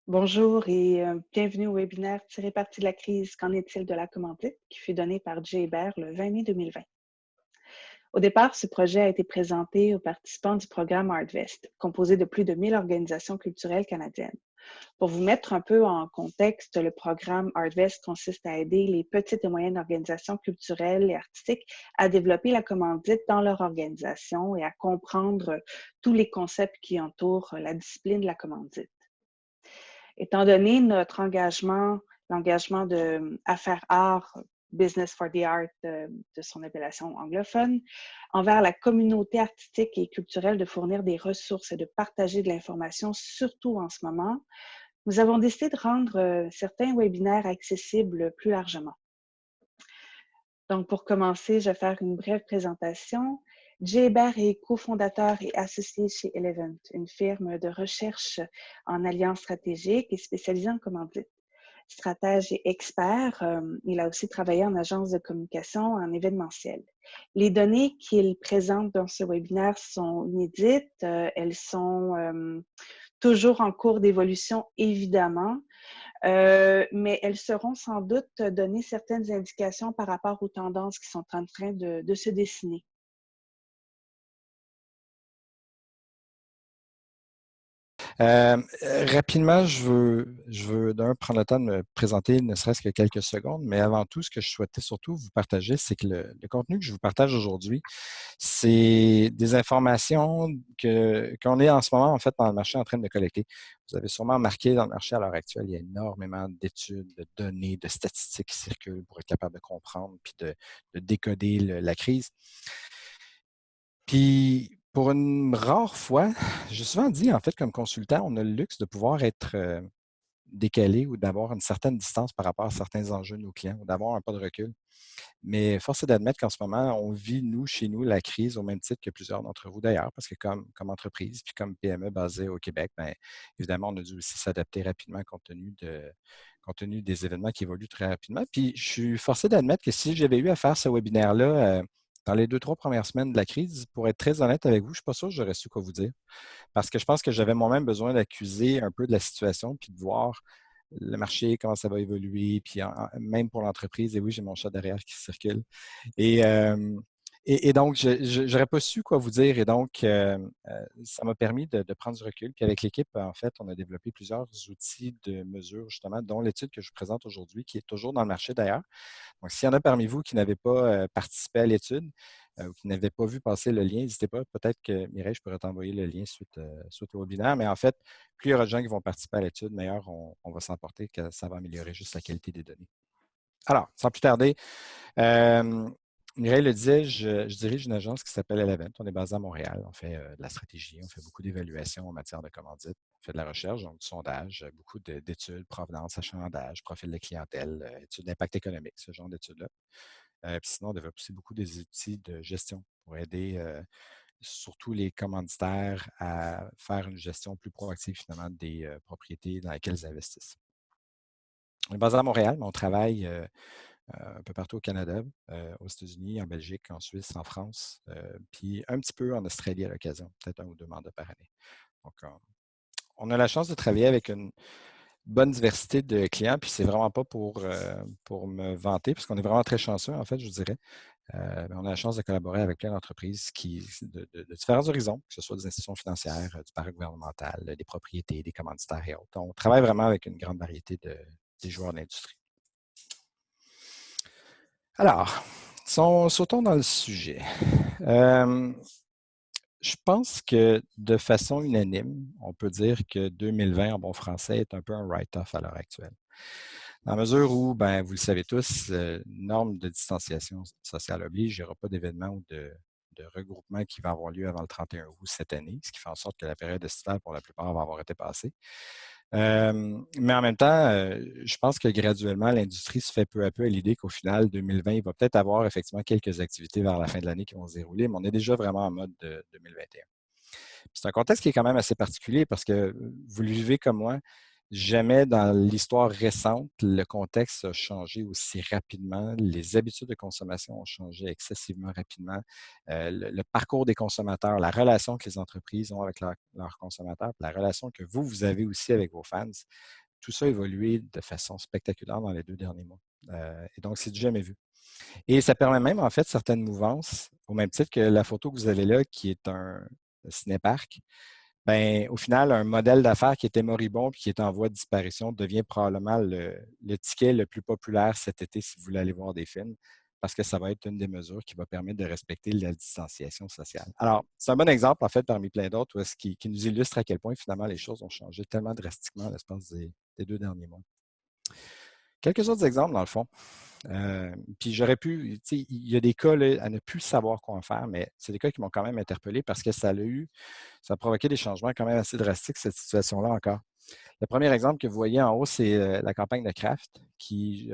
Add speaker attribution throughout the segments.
Speaker 1: Bonjour et bienvenue au webinaire Tirer parti de la crise, qu'en est-il de la commandite, qui fut donné par Jay Hébert le 20 mai 2020. Au départ, ce projet a été présenté aux participants du programme ArtVest, composé de plus de 1000 organisations culturelles canadiennes. Pour vous mettre un peu en contexte, le programme ArtVest consiste à aider les petites et moyennes organisations culturelles et artistiques à développer la commandite dans leur organisation et à comprendre tous les concepts qui entourent la discipline de la commandite. Étant donné notre engagement, l'engagement de Affaires Art, Business for the Art de son appellation anglophone, envers la communauté artistique et culturelle de fournir des ressources et de partager de l'information, surtout en ce moment, nous avons décidé de rendre certains webinaires accessibles plus largement. Donc, pour commencer, je vais faire une brève présentation. Jay Hébert est cofondateur et associé chez Elevent, une firme de recherche en alliances stratégiques et spécialisée en commandite. Stratège et expert, il a aussi travaillé en agence de communication en événementiel. Les données qu'il présente dans ce webinaire sont inédites, elles sont toujours en cours d'évolution, évidemment, mais elles seront sans doute donner certaines indications par rapport aux tendances qui sont en train de se dessiner.
Speaker 2: Rapidement, je veux d'un prendre le temps de me présenter ne serait-ce que quelques secondes, mais avant tout, ce que je souhaitais surtout vous partager, c'est que le contenu que je vous partage aujourd'hui, c'est des informations qu'on est en ce moment, en fait, dans le marché en train de collecter. Vous avez sûrement remarqué dans le marché à l'heure actuelle, il y a énormément d'études, de données, de statistiques qui circulent pour être capable de comprendre puis de décoder la crise. Puis, pour une rare fois, j'ai souvent dit, en fait, comme consultant, on a le luxe de pouvoir être décalé ou d'avoir une certaine distance par rapport à certains enjeux de nos clients ou d'avoir un pas de recul. Mais force est d'admettre qu'en ce moment, on vit, nous, chez nous, la crise au même titre que plusieurs d'entre vous d'ailleurs, parce que comme entreprise, puis comme PME basée au Québec, bien, évidemment, on a dû aussi s'adapter rapidement compte tenu des événements qui évoluent très rapidement. Puis, je suis forcé d'admettre que si j'avais eu à faire ce webinaire-là dans les 2, 3 premières semaines de la crise, pour être très honnête avec vous, je ne suis pas sûr que j'aurais su quoi vous dire. Parce que je pense que j'avais moi-même besoin d'accuser un peu de la situation, puis de voir le marché, comment ça va évoluer, puis même pour l'entreprise. Et oui, j'ai mon chat derrière qui circule. Et, euh, et donc, je n'aurais pas su quoi vous dire. Et donc, ça m'a permis de prendre du recul. Puis avec l'équipe, en fait, on a développé plusieurs outils de mesure, justement, dont l'étude que je vous présente aujourd'hui, qui est toujours dans le marché d'ailleurs. Donc, s'il y en a parmi vous qui n'avaient pas participé à l'étude ou qui n'avaient pas vu passer le lien, n'hésitez pas. Peut-être que, Mireille, je pourrais t'envoyer le lien suite au webinaire. Mais en fait, plus il y aura de gens qui vont participer à l'étude, meilleur on va s'emporter que ça va améliorer juste la qualité des données. Alors, sans plus tarder, euh, Mireille le disait, je dirige une agence qui s'appelle Elevent. On est basé à Montréal. On fait de la stratégie, on fait beaucoup d'évaluations en matière de commandite. On fait de la recherche, donc du sondage, beaucoup d'études, provenance, achalandage, profil de clientèle, études d'impact économique, ce genre d'études-là. Puis sinon, on développe aussi beaucoup des outils de gestion pour aider surtout les commanditaires à faire une gestion plus proactive finalement des propriétés dans lesquelles ils investissent. On est basé à Montréal, mais on travaille un peu partout au Canada, aux États-Unis, en Belgique, en Suisse, en France, puis un petit peu en Australie à l'occasion, peut-être 1 ou 2 mandats par année. Donc, on a la chance de travailler avec une bonne diversité de clients, puis c'est vraiment pas pour me vanter, parce qu'on est vraiment très chanceux, en fait, je vous dirais. On a la chance de collaborer avec plein d'entreprises de différents horizons, que ce soit des institutions financières, du paragouvernemental, des propriétés, des commanditaires et autres. On travaille vraiment avec une grande variété des joueurs de l'industrie. Alors, sautons dans le sujet. Je pense que de façon unanime, on peut dire que 2020 en bon français est un peu un write-off à l'heure actuelle. Dans la mesure où, ben, vous le savez tous, norme de distanciation sociale oblige, il n'y aura pas d'événement ou de regroupement qui va avoir lieu avant le 31 août cette année, ce qui fait en sorte que la période estivale, pour la plupart, va avoir été passée. Mais en même temps, je pense que graduellement, l'industrie se fait peu à peu à l'idée qu'au final, 2020, il va peut-être avoir effectivement quelques activités vers la fin de l'année qui vont se dérouler, mais on est déjà vraiment en mode de 2021. C'est un contexte qui est quand même assez particulier parce que vous le vivez comme moi. Jamais dans l'histoire récente, le contexte a changé aussi rapidement. Les habitudes de consommation ont changé excessivement rapidement. Le parcours des consommateurs, la relation que les entreprises ont avec leurs consommateurs, la relation que vous avez aussi avec vos fans, tout ça a évolué de façon spectaculaire dans les 2 derniers mois. Et donc, c'est du jamais vu. Et ça permet même, en fait, certaines mouvances, au même titre que la photo que vous avez là, qui est un cinéparc. Ben, au final, un modèle d'affaires qui était moribond et qui est en voie de disparition devient probablement le ticket le plus populaire cet été si vous voulez aller voir des films, parce que ça va être une des mesures qui va permettre de respecter la distanciation sociale. Alors, c'est un bon exemple, en fait, parmi plein d'autres, qui nous illustre à quel point, finalement, les choses ont changé tellement drastiquement à l'espace des 2 derniers mois. Quelques autres exemples, dans le fond. Puis j'aurais pu, tu sais, il y a des cas là, à ne plus savoir quoi en faire, mais c'est des cas qui m'ont quand même interpellé parce que ça a provoqué des changements quand même assez drastiques, cette situation-là encore. Le premier exemple que vous voyez en haut, c'est la campagne de Kraft, qui,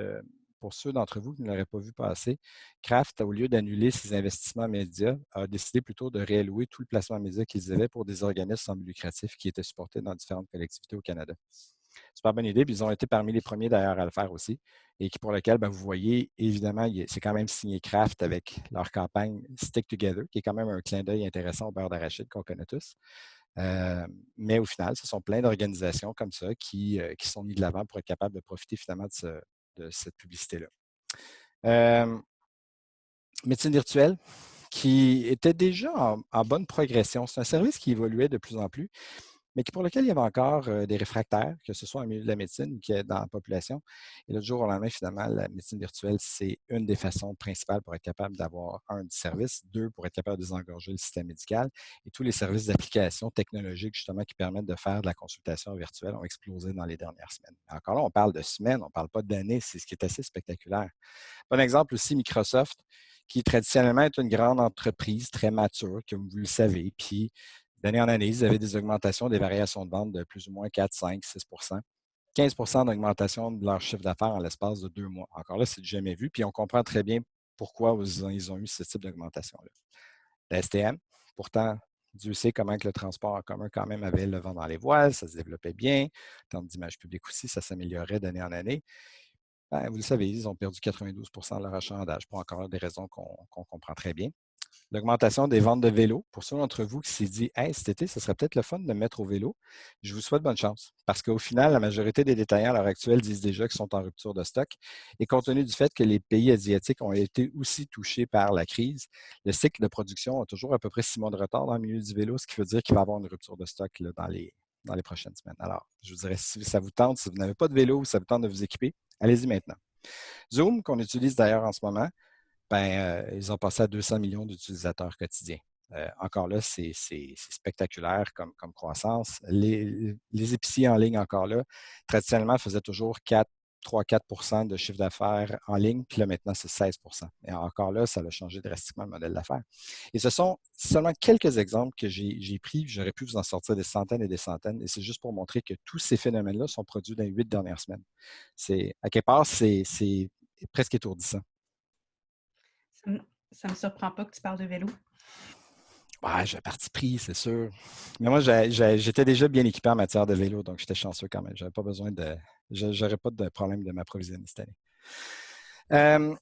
Speaker 2: pour ceux d'entre vous qui ne l'auraient pas vu passer, Kraft, au lieu d'annuler ses investissements médias, a décidé plutôt de réallouer tout le placement média qu'ils avaient pour des organismes sans but lucratif qui étaient supportés dans différentes collectivités au Canada. Super bonne idée. Puis ils ont été parmi les premiers d'ailleurs à le faire aussi. Et pour lequel, ben, vous voyez, évidemment, c'est quand même signé Kraft avec leur campagne Stick Together, qui est quand même un clin d'œil intéressant au beurre d'arachide qu'on connaît tous. Mais au final, ce sont plein d'organisations comme ça qui sont mises de l'avant pour être capables de profiter finalement de cette publicité-là. Médecine virtuelle, qui était déjà en bonne progression. C'est un service qui évoluait de plus en plus, mais pour lequel il y avait encore des réfractaires, que ce soit au milieu de la médecine ou dans la population. Et le jour au lendemain, finalement, la médecine virtuelle, c'est une des façons principales pour être capable d'avoir, un, du service, deux, pour être capable de désengorger le système médical. Et tous les services d'application technologique, justement, qui permettent de faire de la consultation virtuelle ont explosé dans les dernières semaines. Encore là, on parle de semaines, on ne parle pas d'années, c'est ce qui est assez spectaculaire. Bon exemple aussi, Microsoft, qui traditionnellement est une grande entreprise très mature, comme vous le savez, puis d'année en année, ils avaient des augmentations, des variations de vente de plus ou moins 4, 5, 6 15 d'augmentation de leur chiffre d'affaires en l'espace de 2 mois. Encore là, c'est du jamais vu, puis on comprend très bien pourquoi ils ont eu ce type d'augmentation-là. La STM, pourtant, Dieu sait comment que le transport en commun quand même avait le vent dans les voiles, ça se développait bien, en termes d'image publique aussi, ça s'améliorait d'année en année. Ben, vous le savez, ils ont perdu 92 de leur achalandage pour encore des raisons qu'on comprend très bien. L'augmentation des ventes de vélos. Pour ceux d'entre vous qui s'est dit, hey, cet été, ce serait peut-être le fun de me mettre au vélo, je vous souhaite bonne chance. Parce qu'au final, la majorité des détaillants à l'heure actuelle disent déjà qu'ils sont en rupture de stock. Et compte tenu du fait que les pays asiatiques ont été aussi touchés par la crise, le cycle de production a toujours à peu près 6 mois de retard dans le milieu du vélo, ce qui veut dire qu'il va y avoir une rupture de stock là, dans les prochaines semaines. Alors, je vous dirais, si ça vous tente, si vous n'avez pas de vélo, si ça vous tente de vous équiper, allez-y maintenant. Zoom, qu'on utilise d'ailleurs en ce moment, ben, ils ont passé à 200 millions d'utilisateurs quotidiens. Encore là, c'est spectaculaire comme croissance. Les épiciers en ligne, encore là, traditionnellement, faisaient toujours 3-4 de chiffre d'affaires en ligne, puis là, maintenant, c'est 16 Et encore là, ça a changé drastiquement le modèle d'affaires. Et ce sont seulement quelques exemples que j'ai pris. J'aurais pu vous en sortir des centaines et des centaines, et c'est juste pour montrer que tous ces phénomènes-là sont produits dans les 8 dernières semaines. À quelque part, c'est presque étourdissant.
Speaker 3: Ça me surprend pas que tu parles de vélo.
Speaker 2: Ouais, j'ai parti pris, c'est sûr. Mais moi, j'étais déjà bien équipé en matière de vélo, donc j'étais chanceux quand même. J'avais pas besoin de. J'aurais pas de problème de m'approvisionner cette année.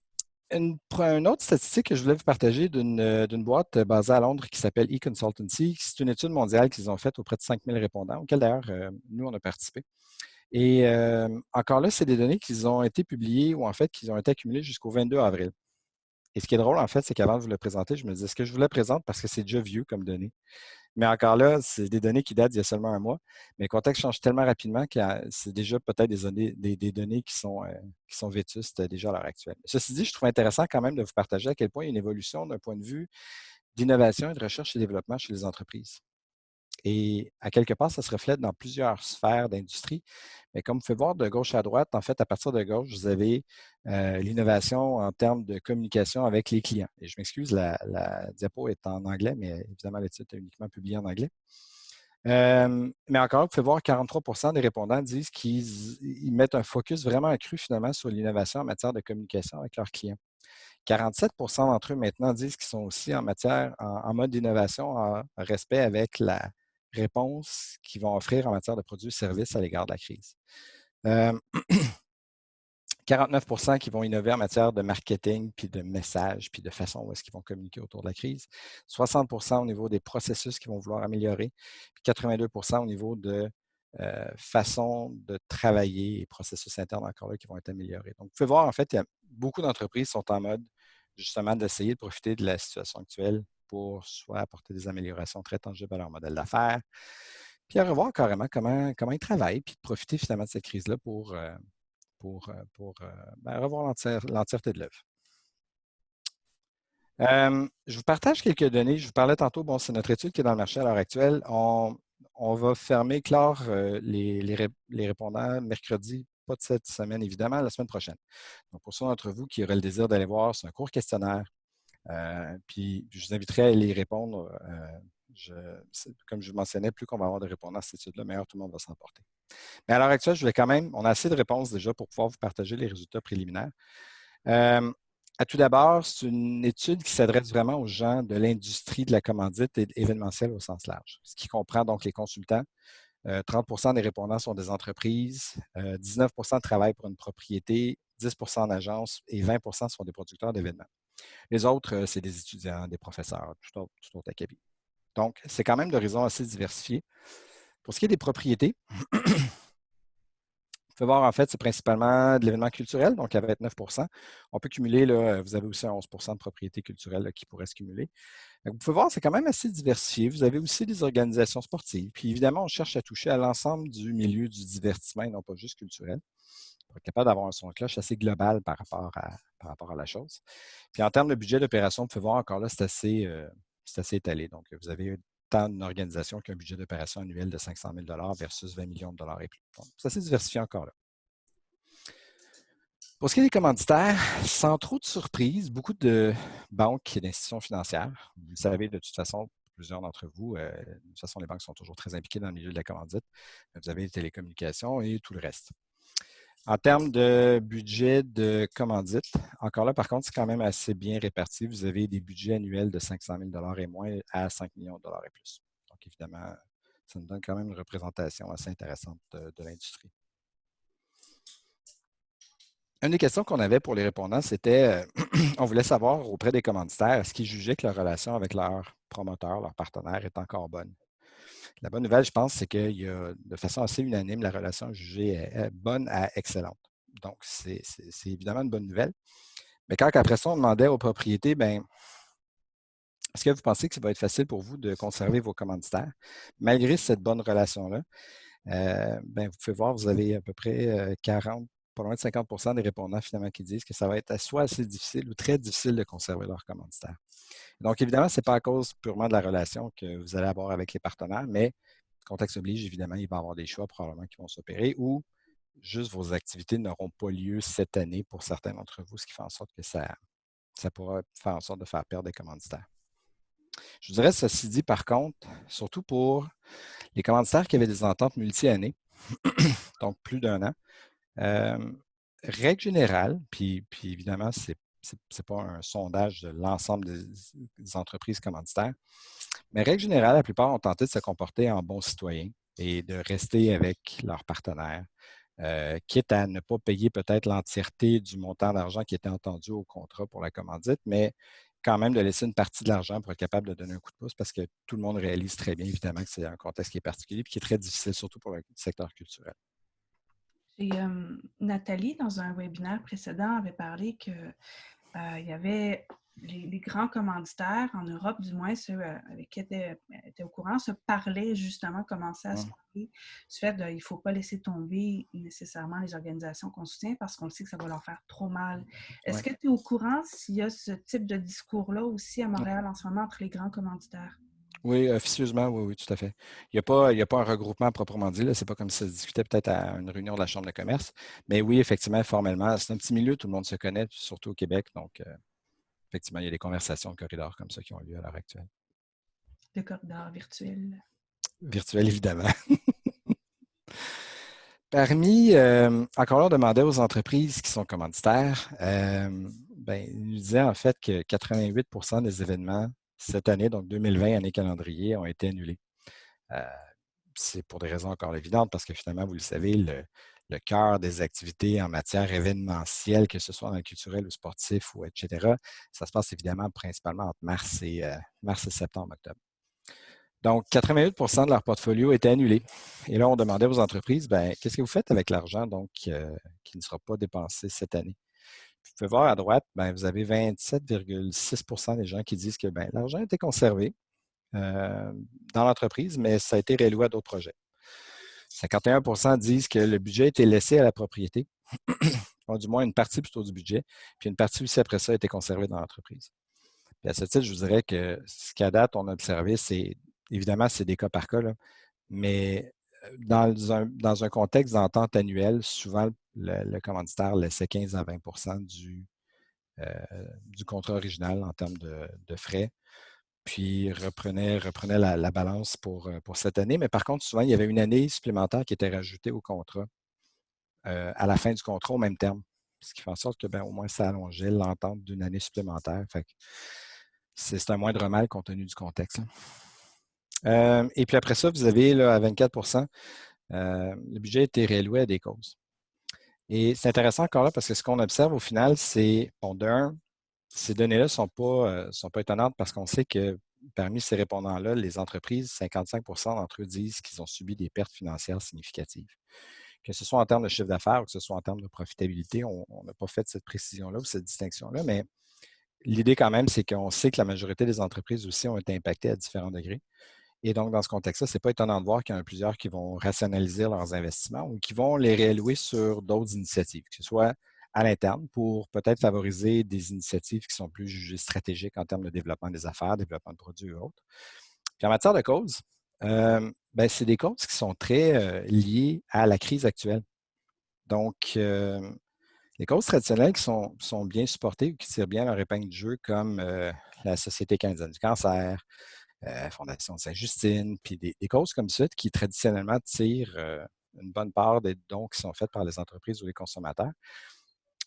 Speaker 2: Une autre statistique que je voulais vous partager d'une boîte basée à Londres qui s'appelle eConsultancy. C'est une étude mondiale qu'ils ont faite auprès de 5000 répondants, auquel d'ailleurs, nous, on a participé. Et encore là, c'est des données qui ont été publiées ou en fait qui ont été accumulées jusqu'au 22 avril. Et ce qui est drôle, en fait, c'est qu'avant de vous le présenter, je me disais, est-ce que je vous le présente parce que c'est déjà vieux comme données? Mais encore là, c'est des données qui datent d'il y a seulement un mois. Mais le contexte change tellement rapidement que c'est déjà peut-être des données qui sont vétustes déjà à l'heure actuelle. Ceci dit, je trouve intéressant quand même de vous partager à quel point il y a une évolution d'un point de vue d'innovation et de recherche et développement chez les entreprises. Et à quelque part, ça se reflète dans plusieurs sphères d'industrie. Mais comme vous pouvez voir de gauche à droite, en fait, à partir de gauche, vous avez l'innovation en termes de communication avec les clients. Et je m'excuse, la diapo est en anglais, mais évidemment, l'étude est uniquement publiée en anglais. Mais encore, vous pouvez voir 43 des répondants disent qu'ils mettent un focus vraiment accru finalement sur l'innovation en matière de communication avec leurs clients. 47 d'entre eux maintenant disent qu'ils sont aussi en mode d'innovation en respect avec la réponses qu'ils vont offrir en matière de produits et services à l'égard de la crise. 49% qui vont innover en matière de marketing, puis de messages, puis de façon où est-ce qu'ils vont communiquer autour de la crise. 60% au niveau des processus qu'ils vont vouloir améliorer, puis 82% au niveau de façon de travailler et processus internes encore là qui vont être améliorés. Donc, vous pouvez voir, en fait, il y a beaucoup d'entreprises qui sont en mode justement d'essayer de profiter de la situation actuelle pour soit apporter des améliorations très tangibles à leur modèle d'affaires, puis à revoir carrément comment ils travaillent, puis de profiter finalement de cette crise-là pour revoir l'entièreté de l'œuvre. Je vous partage quelques données. Je vous parlais tantôt, bon, c'est notre étude qui est dans le marché à l'heure actuelle. On va clore les répondants mercredi, pas de cette semaine évidemment, la semaine prochaine. Donc, pour ceux d'entre vous qui auraient le désir d'aller voir, c'est un court questionnaire. Puis, je vous inviterai à aller y répondre. Comme je vous mentionnais, plus qu'on va avoir de répondants à cette étude-là, meilleur tout le monde va s'en porter. Mais à l'heure actuelle, je voulais quand même, on a assez de réponses déjà pour pouvoir vous partager les résultats préliminaires. Tout d'abord, c'est une étude qui s'adresse vraiment aux gens de l'industrie de la commandite et événementielle au sens large, ce qui comprend donc les consultants. 30% des répondants sont des entreprises, 19% travaillent pour une propriété, 10% en agence et 20% sont des producteurs d'événements. Les autres, c'est des étudiants, des professeurs, tout autre acabit. Donc, c'est quand même d'horizons assez diversifiés. Pour ce qui est des propriétés, vous pouvez voir, en fait, c'est principalement de l'événement culturel, donc avec 9%. On peut cumuler, là, vous avez aussi 11% de propriétés culturelles là, qui pourraient se cumuler. Donc, vous pouvez voir, c'est quand même assez diversifié. Vous avez aussi des organisations sportives. Puis évidemment, on cherche à toucher à l'ensemble du milieu du divertissement et non pas juste culturel, pour être capable d'avoir un son de cloche assez global par rapport à la chose. Puis en termes de budget d'opération, vous pouvez voir encore là, c'est assez étalé. Donc, vous avez tant d'une organisation qu'un budget d'opération annuel de 500 000 versus 20 millions de dollars et plus. Donc, c'est assez diversifié encore là. Pour ce qui est des commanditaires, sans trop de surprise, beaucoup de banques et d'institutions financières. Vous le savez, de toute façon, plusieurs d'entre vous, de toute façon, les banques sont toujours très impliquées dans le milieu de la commandite. Vous avez les télécommunications et tout le reste. En termes de budget de commandite, encore là, par contre, c'est quand même assez bien réparti. Vous avez des budgets annuels de 500 000 et moins à 5 millions de dollars et plus. Donc, évidemment, ça nous donne quand même une représentation assez intéressante de l'industrie. Une des questions qu'on avait pour les répondants, c'était, on voulait savoir auprès des commanditaires, est-ce qu'ils jugeaient que leur relation avec leur promoteur, leur partenaire est encore bonne? La bonne nouvelle, je pense, c'est qu'il y a de façon assez unanime, la relation jugée est bonne à excellente. Donc, c'est évidemment une bonne nouvelle. Mais quand après ça, on demandait aux propriétés, bien, est-ce que vous pensez que ça va être facile pour vous de conserver vos commanditaires malgré cette bonne relation-là? Bien, vous pouvez voir, vous avez à peu près 40, pas loin de 50% des répondants finalement qui disent que ça va être soit assez difficile ou très difficile de conserver leurs commanditaires. Donc, évidemment, ce n'est pas à cause purement de la relation que vous allez avoir avec les partenaires, mais contexte oblige, évidemment, il va y avoir des choix probablement qui vont s'opérer ou juste vos activités n'auront pas lieu cette année pour certains d'entre vous, ce qui fait en sorte que ça pourra faire en sorte de faire perdre des commanditaires. Je vous dirais, ceci dit, par contre, surtout pour les commanditaires qui avaient des ententes multi-années, donc plus d'1 an, règle générale, puis évidemment, ce n'est pas un sondage de l'ensemble des entreprises commanditaires, mais règle générale, la plupart ont tenté de se comporter en bons citoyens et de rester avec leurs partenaires, quitte à ne pas payer peut-être l'entièreté du montant d'argent qui était entendu au contrat pour la commandite, mais quand même de laisser une partie de l'argent pour être capable de donner un coup de pouce parce que tout le monde réalise très bien, évidemment, que c'est un contexte qui est particulier et qui est très difficile, surtout pour le secteur culturel.
Speaker 3: Et Nathalie, dans un webinaire précédent, avait parlé que il y avait les grands commanditaires en Europe, du moins ceux avec qui étaient au courant, se parlaient justement, commençaient à se parler du fait qu'il ne faut pas laisser tomber nécessairement les organisations qu'on soutient parce qu'on sait que ça va leur faire trop mal. Est-ce que tu es au courant s'il y a ce type de discours-là aussi à Montréal en ce moment entre les grands commanditaires?
Speaker 2: Oui, officieusement, oui, tout à fait. Il n'y a pas un regroupement proprement dit. Ce n'est pas comme si ça se discutait peut-être à une réunion de la Chambre de commerce. Mais oui, effectivement, formellement, c'est un petit milieu, tout le monde se connaît, surtout au Québec. Donc, effectivement, il y a des conversations de corridors comme ça qui ont lieu à l'heure actuelle.
Speaker 3: Le corridor virtuel.
Speaker 2: Virtuel, évidemment. Parmi, encore là, on demandait aux entreprises qui sont commanditaires, ils nous disaient en fait que 88% des événements cette année, donc 2020, année calendrier, ont été annulés. C'est pour des raisons encore évidentes parce que finalement, vous le savez, le cœur des activités en matière événementielle, que ce soit dans le culturel ou sportif, ou etc., ça se passe évidemment principalement entre mars et septembre, octobre. Donc, 88 de leur portfolio était annulé. Et là, on demandait aux entreprises, ben, qu'est-ce que vous faites avec l'argent donc qui ne sera pas dépensé cette année? Vous pouvez voir à droite, ben, vous avez 27,6 des gens qui disent que ben, l'argent a été conservé dans l'entreprise, mais ça a été réalloué à d'autres projets. 51 disent que le budget a été laissé à la propriété, ou du moins une partie plutôt du budget, puis une partie aussi après ça a été conservée dans l'entreprise. Puis à ce titre, je vous dirais que ce qu'à date, on a observé, c'est évidemment, c'est des cas par cas, là, mais dans un contexte d'entente annuelle, souvent, le commanditaire laissait 15 à 20 du contrat original en termes de frais, puis reprenait la balance pour cette année. Mais par contre, souvent, il y avait une année supplémentaire qui était rajoutée au contrat à la fin du contrat au même terme. Ce qui fait en sorte que, ben, au moins, ça allongeait l'entente d'une année supplémentaire. Fait que c'est un moindre mal compte tenu du contexte. Et puis après ça, vous avez là, à 24 le budget a été réalloué à des causes. Et c'est intéressant encore là parce que ce qu'on observe au final, c'est, bon, d'un, ces données-là ne sont pas étonnantes parce qu'on sait que parmi ces répondants-là, les entreprises, 55 d'entre eux disent qu'ils ont subi des pertes financières significatives. Que ce soit en termes de chiffre d'affaires ou que ce soit en termes de profitabilité, on n'a pas fait cette précision-là ou cette distinction-là, mais l'idée quand même, c'est qu'on sait que la majorité des entreprises aussi ont été impactées à différents degrés. Et donc, dans ce contexte-là, ce n'est pas étonnant de voir qu'il y en a plusieurs qui vont rationaliser leurs investissements ou qui vont les réallouer sur d'autres initiatives, que ce soit à l'interne pour peut-être favoriser des initiatives qui sont plus jugées stratégiques en termes de développement des affaires, développement de produits et autres. Puis en matière de causes, ben, c'est des causes qui sont très liées à la crise actuelle. Donc, les causes traditionnelles qui sont bien supportées ou qui tirent bien leur épingle du jeu, comme la Société canadienne du cancer, Fondation Sainte-Justine, puis des causes comme ça qui traditionnellement tirent une bonne part des dons qui sont faits par les entreprises ou les consommateurs,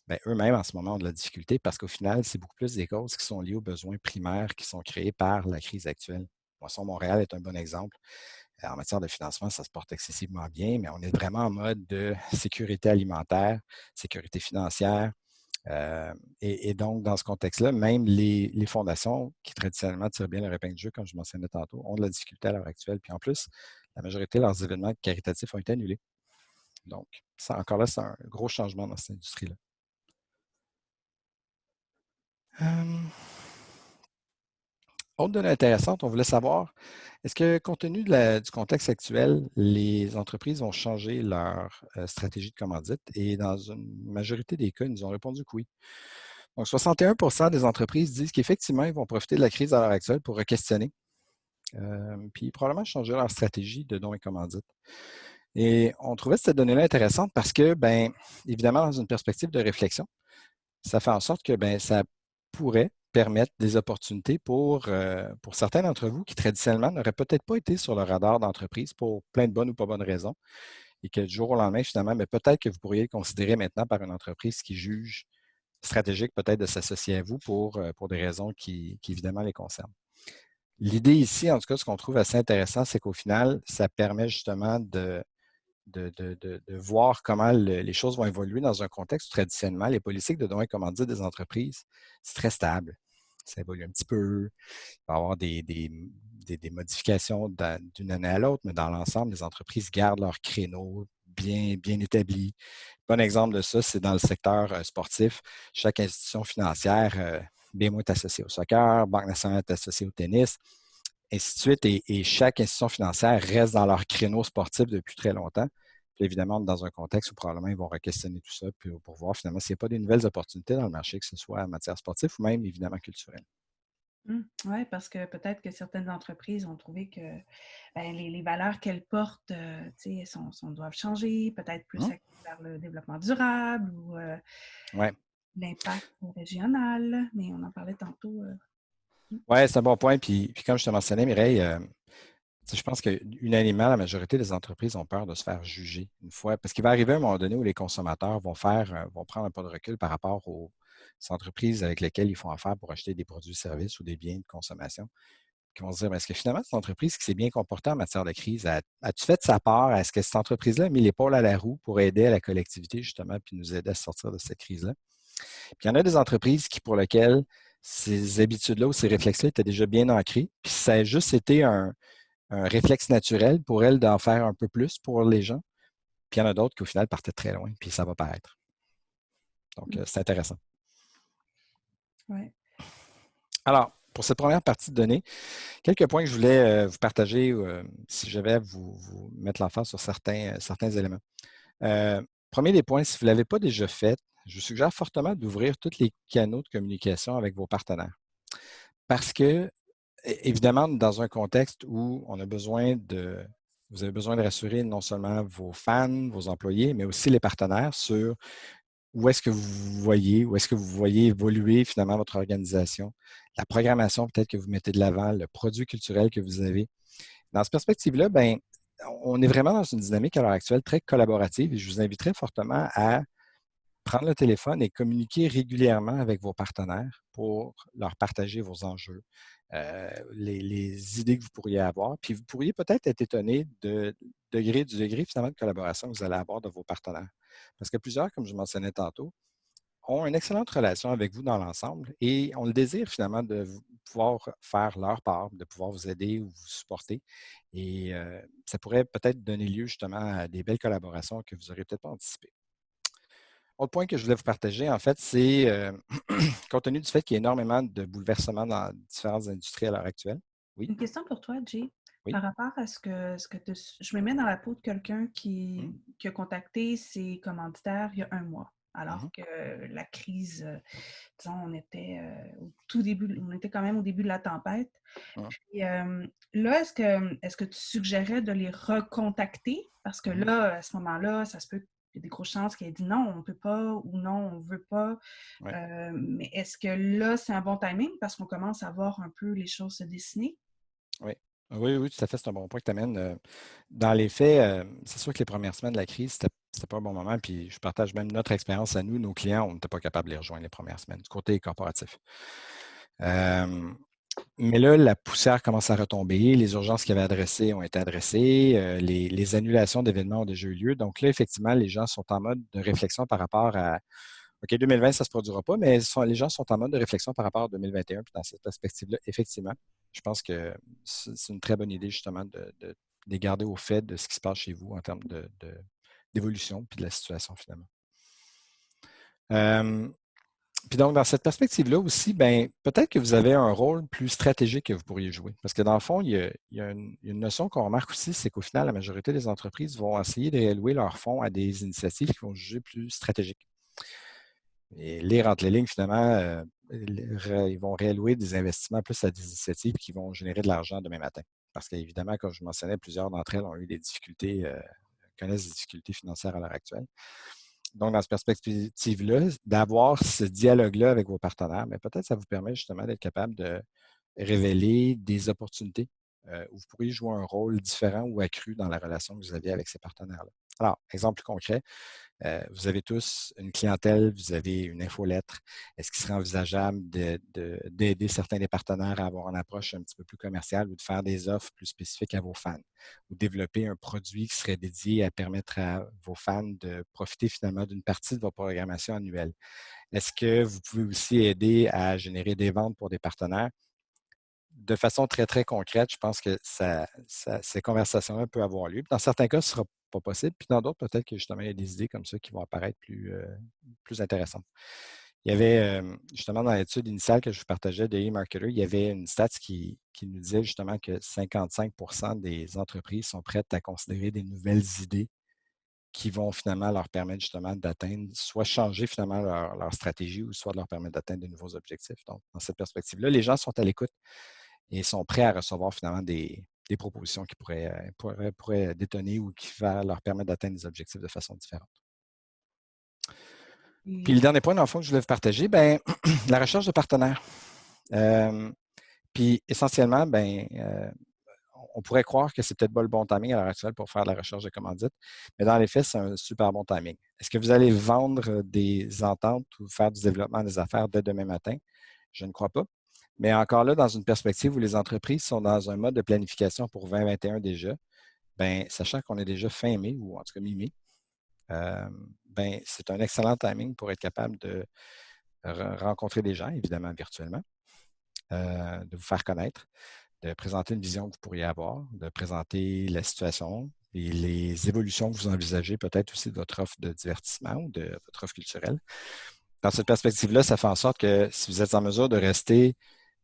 Speaker 2: bien, eux-mêmes en ce moment ont de la difficulté parce qu'au final, c'est beaucoup plus des causes qui sont liées aux besoins primaires qui sont créés par la crise actuelle. Moisson Montréal est un bon exemple. En matière de financement, ça se porte excessivement bien, mais on est vraiment en mode de sécurité alimentaire, sécurité financière. Et donc, dans ce contexte-là, même les fondations qui traditionnellement tirent bien leur épingle du jeu, comme je mentionnais tantôt, ont de la difficulté à l'heure actuelle. Puis en plus, la majorité de leurs événements caritatifs ont été annulés. Donc, ça, encore là, c'est un gros changement dans cette industrie-là. Autre donnée intéressante, on voulait savoir, est-ce que compte tenu du contexte actuel, les entreprises ont changé leur stratégie de commandite? Et dans une majorité des cas, ils nous ont répondu que oui. Donc, 61 des entreprises disent qu'effectivement, ils vont profiter de la crise à l'heure actuelle pour re-questionner, puis probablement changer leur stratégie de dons et commandites. Et on trouvait cette donnée-là intéressante parce que, bien, évidemment, dans une perspective de réflexion, ça fait en sorte que ben, ça pourrait permettre des opportunités pour certains d'entre vous qui traditionnellement n'auraient peut-être pas été sur le radar d'entreprise pour plein de bonnes ou pas bonnes raisons et que du jour au lendemain, finalement, mais peut-être que vous pourriez le considérer maintenant par une entreprise qui juge stratégique peut-être de s'associer à vous pour des raisons qui évidemment les concernent. L'idée ici, en tout cas, ce qu'on trouve assez intéressant, c'est qu'au final, ça permet justement de voir comment les choses vont évoluer dans un contexte où traditionnellement, les politiques de dons et commandites des entreprises, c'est très stable. Ça évolue un petit peu. Il va y avoir des modifications d'une année à l'autre, mais dans l'ensemble, les entreprises gardent leur créneau bien établi. Bon exemple de ça, c'est dans le secteur sportif. Chaque institution financière, BMO est associée au soccer, Banque nationale est associée au tennis, ainsi de suite. Et chaque institution financière reste dans leur créneau sportif depuis très longtemps. Puis évidemment, dans un contexte où probablement ils vont re-questionner tout ça pour voir finalement s'il n'y a pas des nouvelles opportunités dans le marché, que ce soit en matière sportive ou même évidemment culturelle.
Speaker 3: Oui, parce que peut-être que certaines entreprises ont trouvé que ben, les valeurs qu'elles portent doivent changer, peut-être plus axées vers le développement durable ou
Speaker 2: Ouais.
Speaker 3: l'impact régional, mais on en parlait tantôt.
Speaker 2: Oui, c'est un bon point. Puis comme je te mentionnais, Mireille, je pense qu'unanimement, la majorité des entreprises ont peur de se faire juger une fois, parce qu'il va arriver un moment donné où les consommateurs vont prendre un pas de recul par rapport aux entreprises avec lesquelles ils font affaire pour acheter des produits, services ou des biens de consommation. qui vont se dire, est-ce que finalement, cette entreprise qui s'est bien comportée en matière de crise, as-tu fait de sa part? Est-ce que cette entreprise-là a mis l'épaule à la roue pour aider à la collectivité, justement, puis nous aider à sortir de cette crise-là? Puis il y en a des entreprises pour lesquelles ces habitudes-là ou ces réflexes-là étaient déjà bien ancrés, puis ça a juste été un réflexe naturel pour elles d'en faire un peu plus pour les gens. Puis il y en a d'autres qui, au final, partaient très loin, puis ça va paraître. Donc, c'est intéressant.
Speaker 3: Ouais.
Speaker 2: Alors, pour cette première partie de données, quelques points que je voulais vous partager si je vais vous mettre l'emphase sur certains éléments. Premier des points, si vous ne l'avez pas déjà fait, je vous suggère fortement d'ouvrir tous les canaux de communication avec vos partenaires. Parce que, évidemment, dans un contexte où vous avez besoin de rassurer non seulement vos fans, vos employés, mais aussi les partenaires sur où est-ce que vous voyez évoluer finalement votre organisation, la programmation peut-être que vous mettez de l'avant, le produit culturel que vous avez. Dans cette perspective-là, ben, on est vraiment dans une dynamique à l'heure actuelle très collaborative et je vous inviterai fortement à prendre le téléphone et communiquer régulièrement avec vos partenaires pour leur partager vos enjeux, les idées que vous pourriez avoir. Puis vous pourriez peut-être être étonné du degré finalement de collaboration que vous allez avoir de vos partenaires. Parce que plusieurs, comme je mentionnais tantôt, ont une excellente relation avec vous dans l'ensemble et ont le désir finalement de pouvoir faire leur part, de pouvoir vous aider ou vous supporter. Et ça pourrait peut-être donner lieu justement à des belles collaborations que vous n'auriez peut-être pas anticipées. Autre point que je voulais vous partager, en fait, c'est compte tenu du fait qu'il y a énormément de bouleversements dans différentes industries à l'heure actuelle. Oui,
Speaker 3: Une question pour toi, Jay.
Speaker 2: oui.
Speaker 3: Par rapport à je me mets dans la peau de quelqu'un
Speaker 2: Mhm,
Speaker 3: qui a contacté ses commanditaires il y a un mois,
Speaker 2: mhm,
Speaker 3: alors que la crise, disons, on était au tout début, on était quand même au début de la tempête.
Speaker 2: mhm,
Speaker 3: Puis là, est-ce que tu suggérais de les recontacter? Parce que
Speaker 2: mhm.
Speaker 3: là, à ce moment-là, ça se peut qu'il y ait des grosses chances qu'elle ait dit non, on ne peut pas ou non, on ne veut pas.
Speaker 2: Ouais.
Speaker 3: Mais est-ce que là, c'est un bon timing parce qu'on commence à voir un peu les choses se dessiner?
Speaker 2: Oui. Oui, oui, tout à fait, c'est un bon point que tu amènes. Dans les faits, c'est sûr que les premières semaines de la crise, c'était pas un bon moment. Puis je partage même notre expérience à nous, nos clients, on n'était pas capable de les rejoindre les premières semaines, du côté corporatif. Mais là, la poussière commence à retomber, les urgences qui avaient adressées ont été adressées, les annulations d'événements ont déjà eu lieu. Donc là, effectivement, les gens sont en mode de réflexion par rapport à OK, 2020, ça ne se produira pas, mais les gens sont en mode de réflexion par rapport à 2021. Puis dans cette perspective-là, effectivement, je pense que c'est une très bonne idée justement de les garder au fait de ce qui se passe chez vous en termes d'évolution puis de la situation finalement. Puis donc, dans cette perspective-là aussi, ben, peut-être que vous avez un rôle plus stratégique que vous pourriez jouer. Parce que dans le fond, il y a une notion qu'on remarque aussi, c'est qu'au final, la majorité des entreprises vont essayer de réallouer leurs fonds à des initiatives qui vont juger plus stratégiques. Et lire entre les lignes, finalement, ils vont réallouer des investissements plus à des initiatives qui vont générer de l'argent demain matin. Parce qu'évidemment, comme je mentionnais, plusieurs d'entre elles ont eu des difficultés, connaissent des difficultés financières à l'heure actuelle. Donc, dans cette perspective-là, d'avoir ce dialogue-là avec vos partenaires, mais peut-être ça vous permet justement d'être capable de révéler des opportunités où vous pourriez jouer un rôle différent ou accru dans la relation que vous aviez avec ces partenaires-là. Alors, exemple concret, vous avez tous une clientèle, vous avez une infolettre. Est-ce qu'il serait envisageable d'aider certains des partenaires à avoir une approche un petit peu plus commerciale ou de faire des offres plus spécifiques à vos fans ou développer un produit qui serait dédié à permettre à vos fans de profiter finalement d'une partie de votre programmation annuelle? Est-ce que vous pouvez aussi aider à générer des ventes pour des partenaires? De façon très, très concrète, je pense que ces conversations-là peuvent avoir lieu. Puis dans certains cas, ce ne sera pas possible. Puis dans d'autres, peut-être que justement, il y a des idées comme ça qui vont apparaître plus intéressantes. Il y avait, justement, dans l'étude initiale que je vous partageais de eMarketer, il y avait une stat qui nous disait justement que 55 des entreprises sont prêtes à considérer des nouvelles idées qui vont finalement leur permettre justement d'atteindre, soit changer finalement leur stratégie ou soit de leur permettre d'atteindre de nouveaux objectifs. Donc, dans cette perspective-là, les gens sont à l'écoute et sont prêts à recevoir finalement des propositions qui pourraient détonner ou qui vont leur permettre d'atteindre des objectifs de façon différente. Puis le dernier point, dans le fond, que je voulais vous partager, ben, la recherche de partenaires. Puis essentiellement, on pourrait croire que c'est peut-être pas le bon timing à l'heure actuelle pour faire de la recherche de commandite, mais dans les faits, c'est un super bon timing. Est-ce que vous allez vendre des ententes ou faire du développement des affaires dès demain matin? Je ne crois pas. Mais encore là, dans une perspective où les entreprises sont dans un mode de planification pour 2021 déjà, bien, sachant qu'on est déjà fin mai, ou en tout cas mi-mai, ben, c'est un excellent timing pour être capable de rencontrer des gens, évidemment virtuellement, de vous faire connaître, de présenter une vision que vous pourriez avoir, de présenter la situation et les évolutions que vous envisagez, peut-être aussi de votre offre de divertissement ou de votre offre culturelle. Dans cette perspective-là, ça fait en sorte que si vous êtes en mesure de rester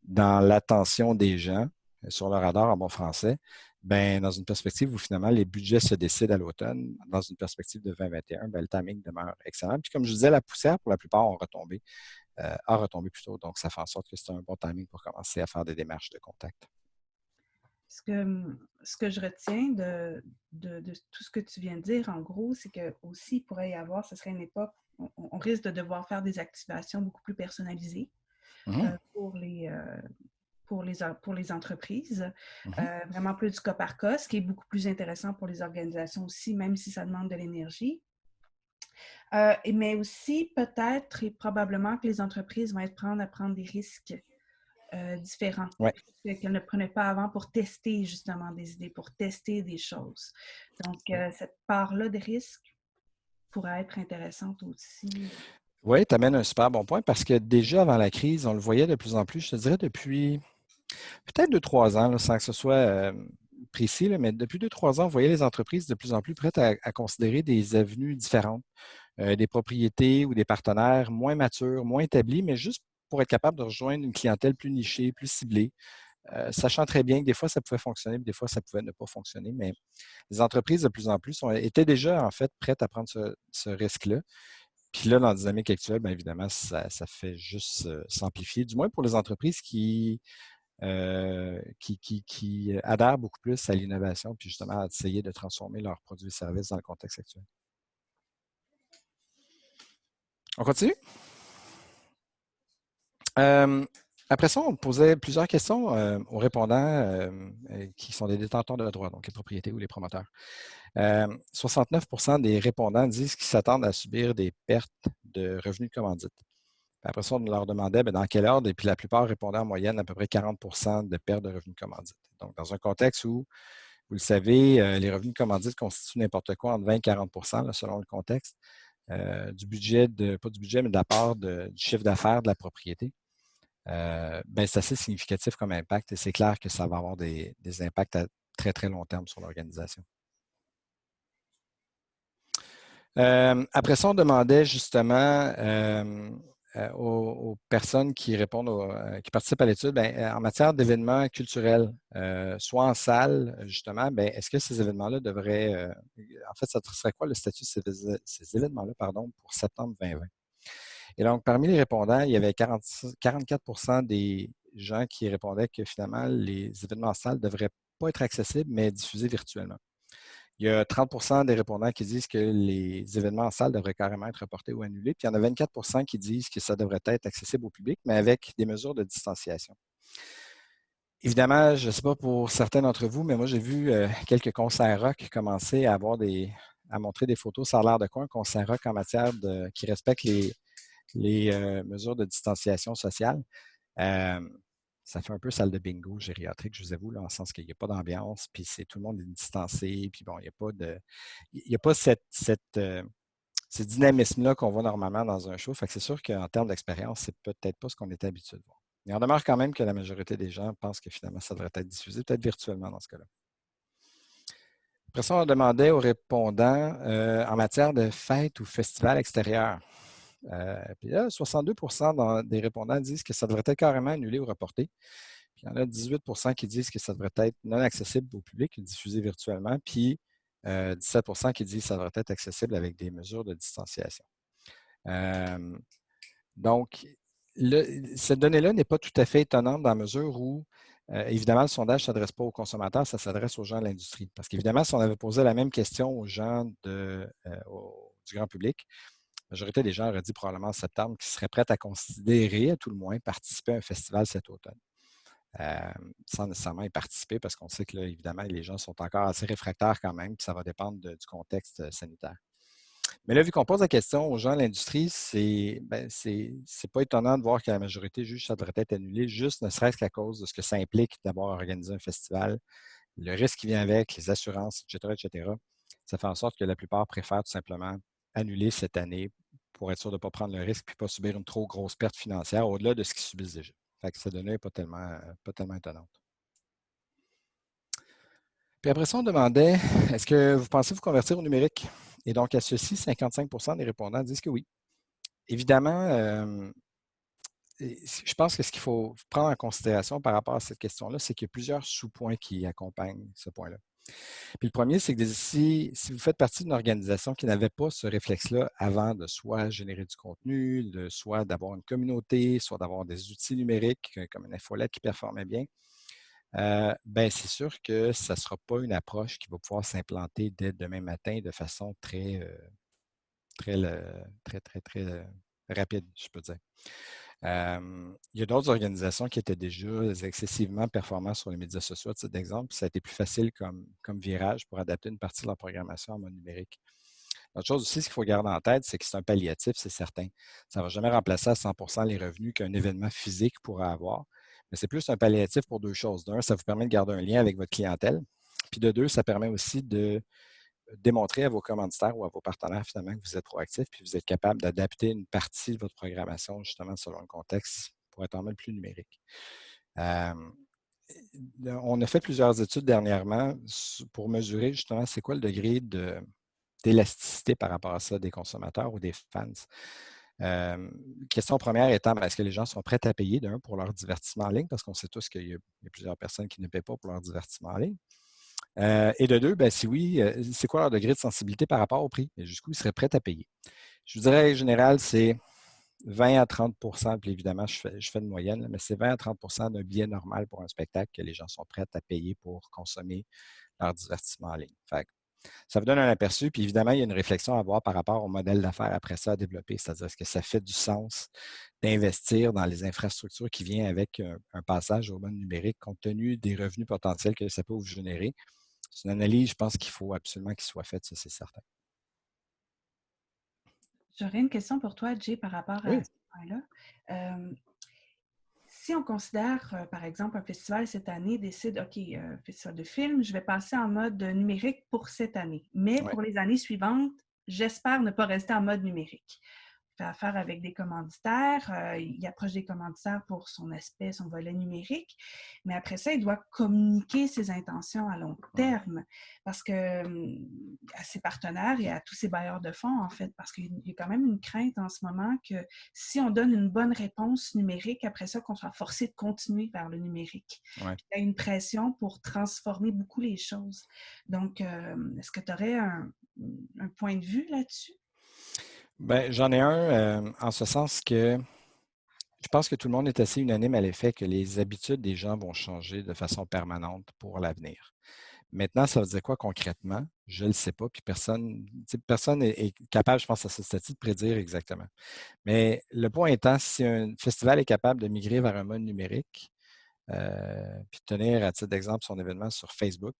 Speaker 2: dans l'attention des gens, sur le radar en bon français, ben, dans une perspective où finalement les budgets se décident à l'automne, dans une perspective de 2021, ben, le timing demeure excellent. Puis comme je disais, la poussière, pour la plupart, a retombé plus tôt. Donc, ça fait en sorte que c'est un bon timing pour commencer à faire des démarches de contact.
Speaker 3: Ce que je retiens de tout ce que tu viens de dire, en gros, c'est que aussi, il pourrait y avoir, ce serait une époque, on risque de devoir faire des activations beaucoup plus personnalisées pour les entreprises, vraiment plus du cas par cas, ce qui est beaucoup plus intéressant pour les organisations aussi, même si ça demande de l'énergie. Mais aussi, peut-être et probablement que les entreprises vont être à prendre des risques différents
Speaker 2: Ouais.
Speaker 3: qu'elles ne prenaient pas avant pour tester justement des idées, pour tester des choses. Donc, cette part-là de risque pourrait être intéressante aussi.
Speaker 2: Oui, tu amènes un super bon point parce que déjà avant la crise, on le voyait de plus en plus, je te dirais depuis peut-être 2-3 ans, là, sans que ce soit précis, là, mais depuis 2-3 ans, on voyait les entreprises de plus en plus prêtes à considérer des avenues différentes, des propriétés ou des partenaires moins matures, moins établis, mais juste pour être capable de rejoindre une clientèle plus nichée, plus ciblée, sachant très bien que des fois, ça pouvait fonctionner, des fois, ça pouvait ne pas fonctionner, mais les entreprises, de plus en plus, étaient déjà, en fait, prêtes à prendre ce risque-là. Puis là, dans la dynamique actuelle, bien évidemment, ça fait juste s'amplifier, du moins pour les entreprises qui adhèrent beaucoup plus à l'innovation, puis justement à essayer de transformer leurs produits et services dans le contexte actuel. On continue? Après ça, on posait plusieurs questions aux répondants qui sont des détenteurs de droits, donc les propriétés ou les promoteurs. 69 des répondants disent qu'ils s'attendent à subir des pertes de revenus de commandite. Après ça, on leur demandait dans quel ordre, et puis la plupart répondaient en moyenne à peu près 40 de pertes de revenus de commandite. Donc, dans un contexte où, vous le savez, les revenus de commandite constituent n'importe quoi entre 20 et 40 là, selon le contexte, du budget, pas du budget, mais de la part du chiffre d'affaires de la propriété. C'est assez significatif comme impact et c'est clair que ça va avoir des impacts à très, très long terme sur l'organisation. Après ça, on demandait justement aux personnes qui répondent, qui participent à l'étude, en matière d'événements culturels, soit en salle, justement, est-ce que ces événements-là devraient, en fait, ça serait quoi le statut de ces événements-là, pour septembre 2020? Et donc, parmi les répondants, il y avait 44 des gens qui répondaient que finalement, les événements en salle ne devraient pas être accessibles, mais diffusés virtuellement. Il y a 30 des répondants qui disent que les événements en salle devraient carrément être reportés ou annulés. Puis il y en a 24 qui disent que ça devrait être accessible au public, mais avec des mesures de distanciation. Évidemment, je ne sais pas pour certains d'entre vous, mais moi, j'ai vu quelques concerts rock commencer à montrer des photos. Ça a l'air de quoi un concert rock en matière qui respecte les mesures de distanciation sociale? Ça fait un peu salle de bingo gériatrique, je vous avoue, là, en sens qu'il n'y a pas d'ambiance, puis tout le monde est distancé, puis bon, il n'y a pas ce dynamisme-là qu'on voit normalement dans un show. Fait que c'est sûr qu'en termes d'expérience, c'est peut-être pas ce qu'on était habitué de voir. Mais on demeure quand même que la majorité des gens pensent que finalement, ça devrait être diffusé, peut-être virtuellement dans ce cas-là. Après ça, on demandait aux répondants en matière de fêtes ou festivals extérieurs. Puis là, 62 des répondants disent que ça devrait être carrément annulé ou reporté. Puis il y en a 18 qui disent que ça devrait être non accessible au public, diffusé virtuellement. Puis 17 qui disent que ça devrait être accessible avec des mesures de distanciation. Donc, cette donnée-là n'est pas tout à fait étonnante dans la mesure où, évidemment, le sondage ne s'adresse pas aux consommateurs, ça s'adresse aux gens de l'industrie. Parce qu'évidemment, si on avait posé la même question aux gens du grand public, la majorité des gens auraient dit probablement en septembre qu'ils seraient prêts à considérer, à tout le moins, participer à un festival cet automne. Sans nécessairement y participer, parce qu'on sait que, là, évidemment, les gens sont encore assez réfractaires quand même, puis ça va dépendre du contexte sanitaire. Mais là, vu qu'on pose la question aux gens de l'industrie, c'est pas étonnant de voir que la majorité juge que ça devrait être annulé, juste ne serait-ce qu'à cause de ce que ça implique d'avoir organisé un festival, le risque qui vient avec, les assurances, etc., etc. Ça fait en sorte que la plupart préfèrent tout simplement annuler cette année pour être sûr de ne pas prendre le risque et pas subir une trop grosse perte financière au-delà de ce qu'ils subissent déjà. Fait que cette donnée n'est pas tellement étonnante. Puis après ça, on demandait, est-ce que vous pensez vous convertir au numérique? Et donc, à ceci, 55% des répondants disent que oui. Évidemment, je pense que ce qu'il faut prendre en considération par rapport à cette question-là, c'est qu'il y a plusieurs sous-points qui accompagnent ce point-là. Puis le premier, c'est que si vous faites partie d'une organisation qui n'avait pas ce réflexe-là avant de soit générer du contenu, de soit d'avoir une communauté, soit d'avoir des outils numériques comme une infolette qui performait bien, ben c'est sûr que ça ne sera pas une approche qui va pouvoir s'implanter dès demain matin de façon très, rapide, je peux dire. Il y a d'autres organisations qui étaient déjà excessivement performantes sur les médias sociaux. À titre d'exemple, ça a été plus facile comme virage pour adapter une partie de leur programmation en mode numérique. L'autre chose aussi, ce qu'il faut garder en tête, c'est que c'est un palliatif, c'est certain. Ça ne va jamais remplacer à 100 les revenus qu'un événement physique pourrait avoir, mais c'est plus un palliatif pour deux choses. D'un, ça vous permet de garder un lien avec votre clientèle. Puis de deux, ça permet aussi de démontrer à vos commanditaires ou à vos partenaires finalement que vous êtes proactif puis vous êtes capable d'adapter une partie de votre programmation justement selon le contexte pour être en mode plus numérique. On a fait plusieurs études dernièrement pour mesurer justement c'est quoi le degré d'élasticité par rapport à ça des consommateurs ou des fans. Question première étant, est-ce que les gens sont prêts à payer d'un pour leur divertissement en ligne? Parce qu'on sait tous qu'il y a plusieurs personnes qui ne paient pas pour leur divertissement en ligne. Et de deux, si oui, c'est quoi leur degré de sensibilité par rapport au prix? Et jusqu'où ils seraient prêts à payer? Je vous dirais, en général, c'est 20 à 30 puis évidemment, je fais une moyenne, là, mais c'est 20 à 30 d'un billet normal pour un spectacle que les gens sont prêts à payer pour consommer leur divertissement en ligne. Fait que ça vous donne un aperçu, puis évidemment, il y a une réflexion à avoir par rapport au modèle d'affaires après ça à développer, c'est-à-dire est-ce que ça fait du sens d'investir dans les infrastructures qui viennent avec un passage au mode numérique compte tenu des revenus potentiels que ça peut vous générer. C'est une analyse, je pense qu'il faut absolument qu'il soit faite, ça c'est certain.
Speaker 3: J'aurais une question pour toi, Jay, par rapport à
Speaker 2: Oui.
Speaker 3: ce point-là. Si on considère, par exemple, un festival cette année décide, OK, festival de films, je vais passer en mode numérique pour cette année, mais
Speaker 2: Oui.
Speaker 3: pour les années suivantes, j'espère ne pas rester en mode numérique. Fait affaire avec des commanditaires, il approche des commanditaires pour son aspect, son volet numérique, mais après ça, il doit communiquer ses intentions à long terme parce que à ses partenaires et à tous ses bailleurs de fonds, en fait, parce qu'il y a quand même une crainte en ce moment que si on donne une bonne réponse numérique, après ça, qu'on soit forcé de continuer vers le numérique.
Speaker 2: Ouais.
Speaker 3: Il y a une pression pour transformer beaucoup les choses. Donc, est-ce que tu aurais un point de vue là-dessus?
Speaker 2: Ben, j'en ai un en ce sens que je pense que tout le monde est assez unanime à l'effet que les habitudes des gens vont changer de façon permanente pour l'avenir. Maintenant, ça veut dire quoi concrètement? Je ne le sais pas, puis personne est capable, je pense, à ce stade de prédire exactement. Mais le point étant, si un festival est capable de migrer vers un mode numérique, puis tenir à titre d'exemple son événement sur Facebook,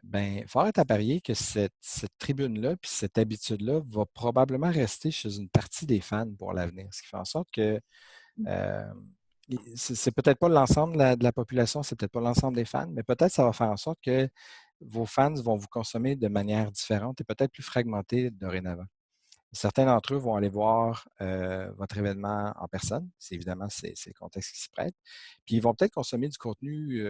Speaker 2: bien, fort est à parier que cette tribune-là, puis cette habitude-là va probablement rester chez une partie des fans pour l'avenir. Ce qui fait en sorte que euh, c'est peut-être pas l'ensemble de la population, c'est peut-être pas l'ensemble des fans, mais peut-être ça va faire en sorte que vos fans vont vous consommer de manière différente et peut-être plus fragmentée dorénavant. Certains d'entre eux vont aller voir votre événement en personne. Évidemment, c'est le contexte qui s'y prête. Puis ils vont peut-être consommer du contenu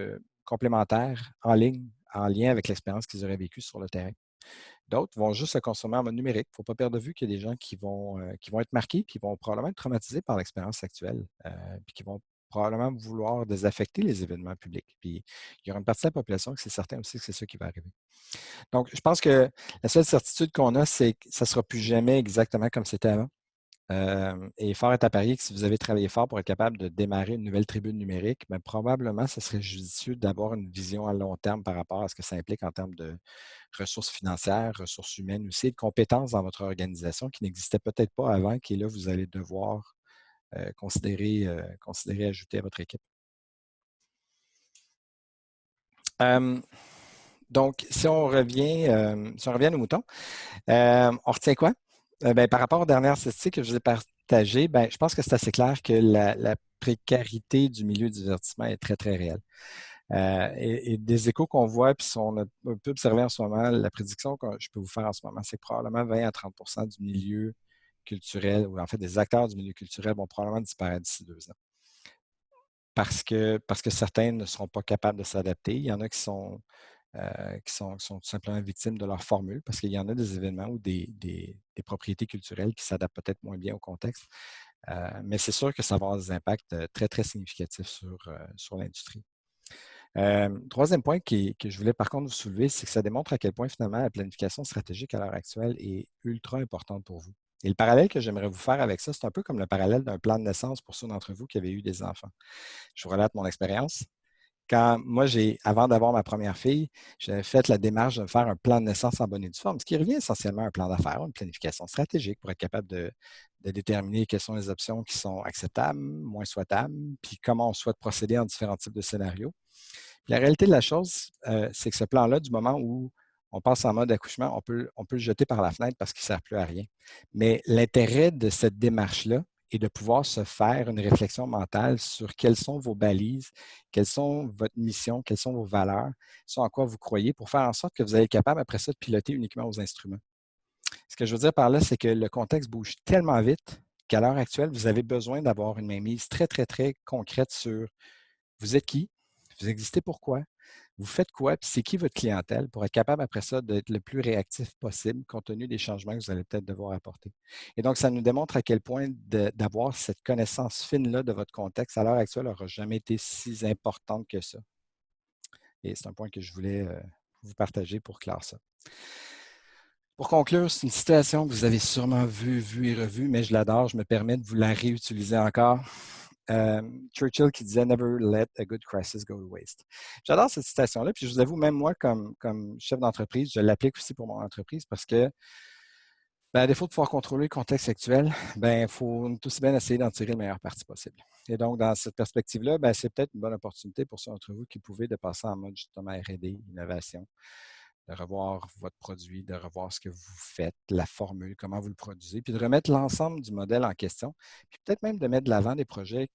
Speaker 2: complémentaire en ligne, en lien avec l'expérience qu'ils auraient vécue sur le terrain. D'autres vont juste le consommer en mode numérique. Il ne faut pas perdre de vue qu'il y a des gens qui vont être marqués, qui vont probablement être traumatisés par l'expérience actuelle, puis qui vont probablement vouloir désaffecter les événements publics. Puis il y aura une partie de la population que c'est certain aussi que c'est ça qui va arriver. Donc, je pense que la seule certitude qu'on a, c'est que ça ne sera plus jamais exactement comme c'était avant. Et fort est à parier que si vous avez travaillé fort pour être capable de démarrer une nouvelle tribune numérique, bien, probablement, ce serait judicieux d'avoir une vision à long terme par rapport à ce que ça implique en termes de ressources financières, ressources humaines aussi, de compétences dans votre organisation qui n'existaient peut-être pas avant, qui là, vous allez devoir considérer ajouter à votre équipe. Donc, si on revient aux moutons, on retient quoi? Ben, par rapport aux dernières statistiques que je vous ai partagées, ben, je pense que c'est assez clair que la précarité du milieu du divertissement est très, très réelle. Et des échos qu'on voit, puis on a un peu observé en ce moment, la prédiction que je peux vous faire en ce moment, c'est que probablement 20 à 30 du milieu culturel, ou en fait des acteurs du milieu culturel vont probablement disparaître d'ici 2 ans. Parce que certains ne seront pas capables de s'adapter. Il y en a qui sont tout simplement victimes de leur formule, parce qu'il y en a des événements ou des propriétés culturelles qui s'adaptent peut-être moins bien au contexte. Mais c'est sûr que ça va avoir des impacts très, très significatifs sur l'industrie. Troisième point que je voulais par contre vous soulever, c'est que ça démontre à quel point finalement la planification stratégique à l'heure actuelle est ultra importante pour vous. Et le parallèle que j'aimerais vous faire avec ça, c'est un peu comme le parallèle d'un plan de naissance pour ceux d'entre vous qui avaient eu des enfants. Je vous relate mon expérience. Quand moi, avant d'avoir ma première fille, j'avais fait la démarche de me faire un plan de naissance en bonne et due forme, ce qui revient essentiellement à un plan d'affaires, une planification stratégique pour être capable de déterminer quelles sont les options qui sont acceptables, moins souhaitables, puis comment on souhaite procéder en différents types de scénarios. Puis la réalité de la chose, c'est que ce plan-là, du moment où on passe en mode accouchement, on peut le jeter par la fenêtre parce qu'il ne sert plus à rien. Mais l'intérêt de cette démarche-là est de pouvoir se faire une réflexion mentale sur quelles sont vos balises, quelles sont votre mission, quelles sont vos valeurs, ce en quoi vous croyez, pour faire en sorte que vous allez être capable, après ça, de piloter uniquement aux instruments. Ce que je veux dire par là, c'est que le contexte bouge tellement vite qu'à l'heure actuelle, vous avez besoin d'avoir une mainmise très, très, très concrète sur vous êtes qui, vous existez pourquoi, vous faites quoi, puis c'est qui votre clientèle pour être capable après ça d'être le plus réactif possible compte tenu des changements que vous allez peut-être devoir apporter. Et donc, ça nous démontre à quel point d'avoir cette connaissance fine-là de votre contexte à l'heure actuelle n'aura jamais été si importante que ça. Et c'est un point que je voulais vous partager pour clore ça. Pour conclure, c'est une citation que vous avez sûrement vue et revue, mais je l'adore, je me permets de vous la réutiliser encore. Churchill qui disait Never let a good crisis go to waste. J'adore cette citation-là, puis je vous avoue, même moi, comme chef d'entreprise, je l'applique aussi pour mon entreprise parce que, ben, à défaut de pouvoir contrôler le contexte actuel, il faut tout aussi bien essayer d'en tirer le meilleur parti possible. Et donc, dans cette perspective-là, ben, c'est peut-être une bonne opportunité pour ceux d'entre vous qui pouvaient de passer en mode justement R&D, innovation, de revoir votre produit, de revoir ce que vous faites, la formule, comment vous le produisez, puis de remettre l'ensemble du modèle en question, puis peut-être même de mettre de l'avant des projets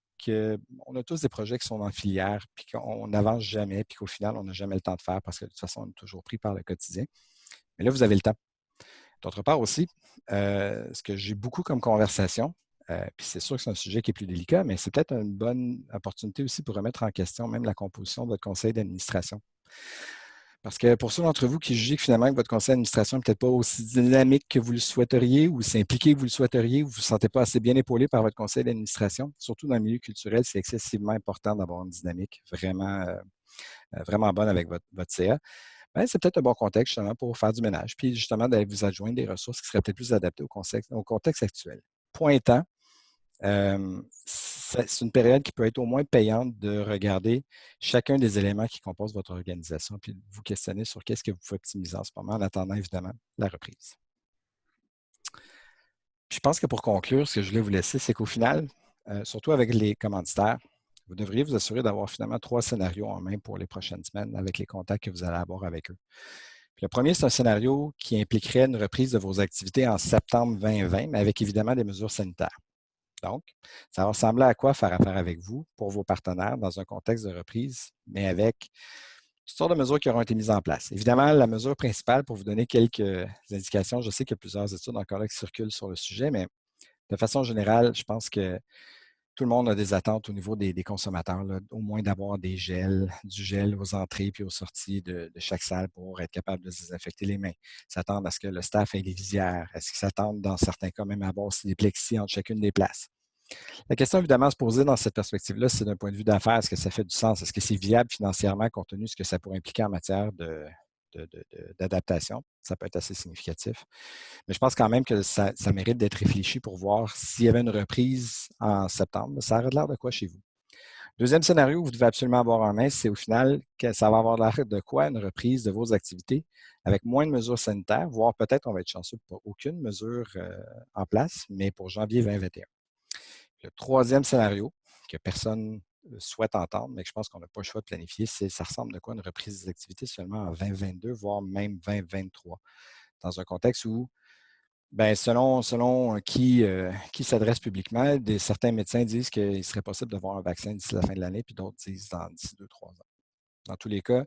Speaker 2: on a tous des projets qui sont en filière, puis qu'on n'avance jamais, puis qu'au final, on n'a jamais le temps de faire parce que de toute façon, on est toujours pris par le quotidien. Mais là, vous avez le temps. D'autre part aussi, ce que j'ai beaucoup comme conversation, puis c'est sûr que c'est un sujet qui est plus délicat, mais c'est peut-être une bonne opportunité aussi pour remettre en question même la composition de votre conseil d'administration. Parce que pour ceux d'entre vous qui jugent que finalement que votre conseil d'administration n'est peut-être pas aussi dynamique que vous le souhaiteriez ou aussi impliqué que vous le souhaiteriez ou vous ne vous sentez pas assez bien épaulé par votre conseil d'administration, surtout dans le milieu culturel, c'est excessivement important d'avoir une dynamique vraiment bonne avec votre CA. Ben, c'est peut-être un bon contexte justement pour faire du ménage, puis justement d'aller vous adjoindre des ressources qui seraient peut-être plus adaptées au contexte actuel. Point étant, c'est une période qui peut être au moins payante de regarder chacun des éléments qui composent votre organisation, puis de vous questionner sur qu'est-ce que vous pouvez optimiser en ce moment, en attendant évidemment la reprise. Puis je pense que pour conclure, ce que je voulais vous laisser, c'est qu'au final, surtout avec les commanditaires, vous devriez vous assurer d'avoir finalement 3 scénarios en main pour les prochaines semaines avec les contacts que vous allez avoir avec eux. Puis le premier, c'est un scénario qui impliquerait une reprise de vos activités en septembre 2020, mais avec évidemment des mesures sanitaires. Donc, ça va ressembler à quoi faire affaire avec vous pour vos partenaires dans un contexte de reprise, mais avec toutes sortes de mesures qui auront été mises en place. Évidemment, la mesure principale, pour vous donner quelques indications, je sais qu'il y a plusieurs études encore là qui circulent sur le sujet, mais de façon générale, je pense que tout le monde a des attentes au niveau des consommateurs, là, au moins d'avoir du gel aux entrées puis aux sorties de chaque salle pour être capable de se désinfecter les mains. Ils s'attendent à ce que le staff ait des visières. Est-ce qu'ils s'attendent, dans certains cas, même à avoir aussi des plexis entre chacune des places? La question, évidemment, à se poser dans cette perspective-là, c'est d'un point de vue d'affaires, est-ce que ça fait du sens? Est-ce que c'est viable financièrement compte tenu de ce que ça pourrait impliquer en matière d'adaptation? Ça peut être assez significatif. Mais je pense quand même que ça mérite d'être réfléchi pour voir s'il y avait une reprise en septembre. Ça aurait l'air de quoi chez vous? Deuxième scénario que vous devez absolument avoir en main, c'est au final que ça va avoir l'air de quoi une reprise de vos activités avec moins de mesures sanitaires, voire peut-être on va être chanceux pour aucune mesure en place, mais pour janvier 2021. Le troisième scénario que personne ne souhaite entendre, mais que je pense qu'on n'a pas le choix de planifier, c'est ça ressemble de quoi une reprise des activités seulement en 2022, voire même 2023, dans un contexte où Bien, selon qui s'adresse publiquement, certains médecins disent qu'il serait possible d'avoir un vaccin d'ici la fin de l'année, puis d'autres disent d'ici 2-3 ans. Dans tous les cas,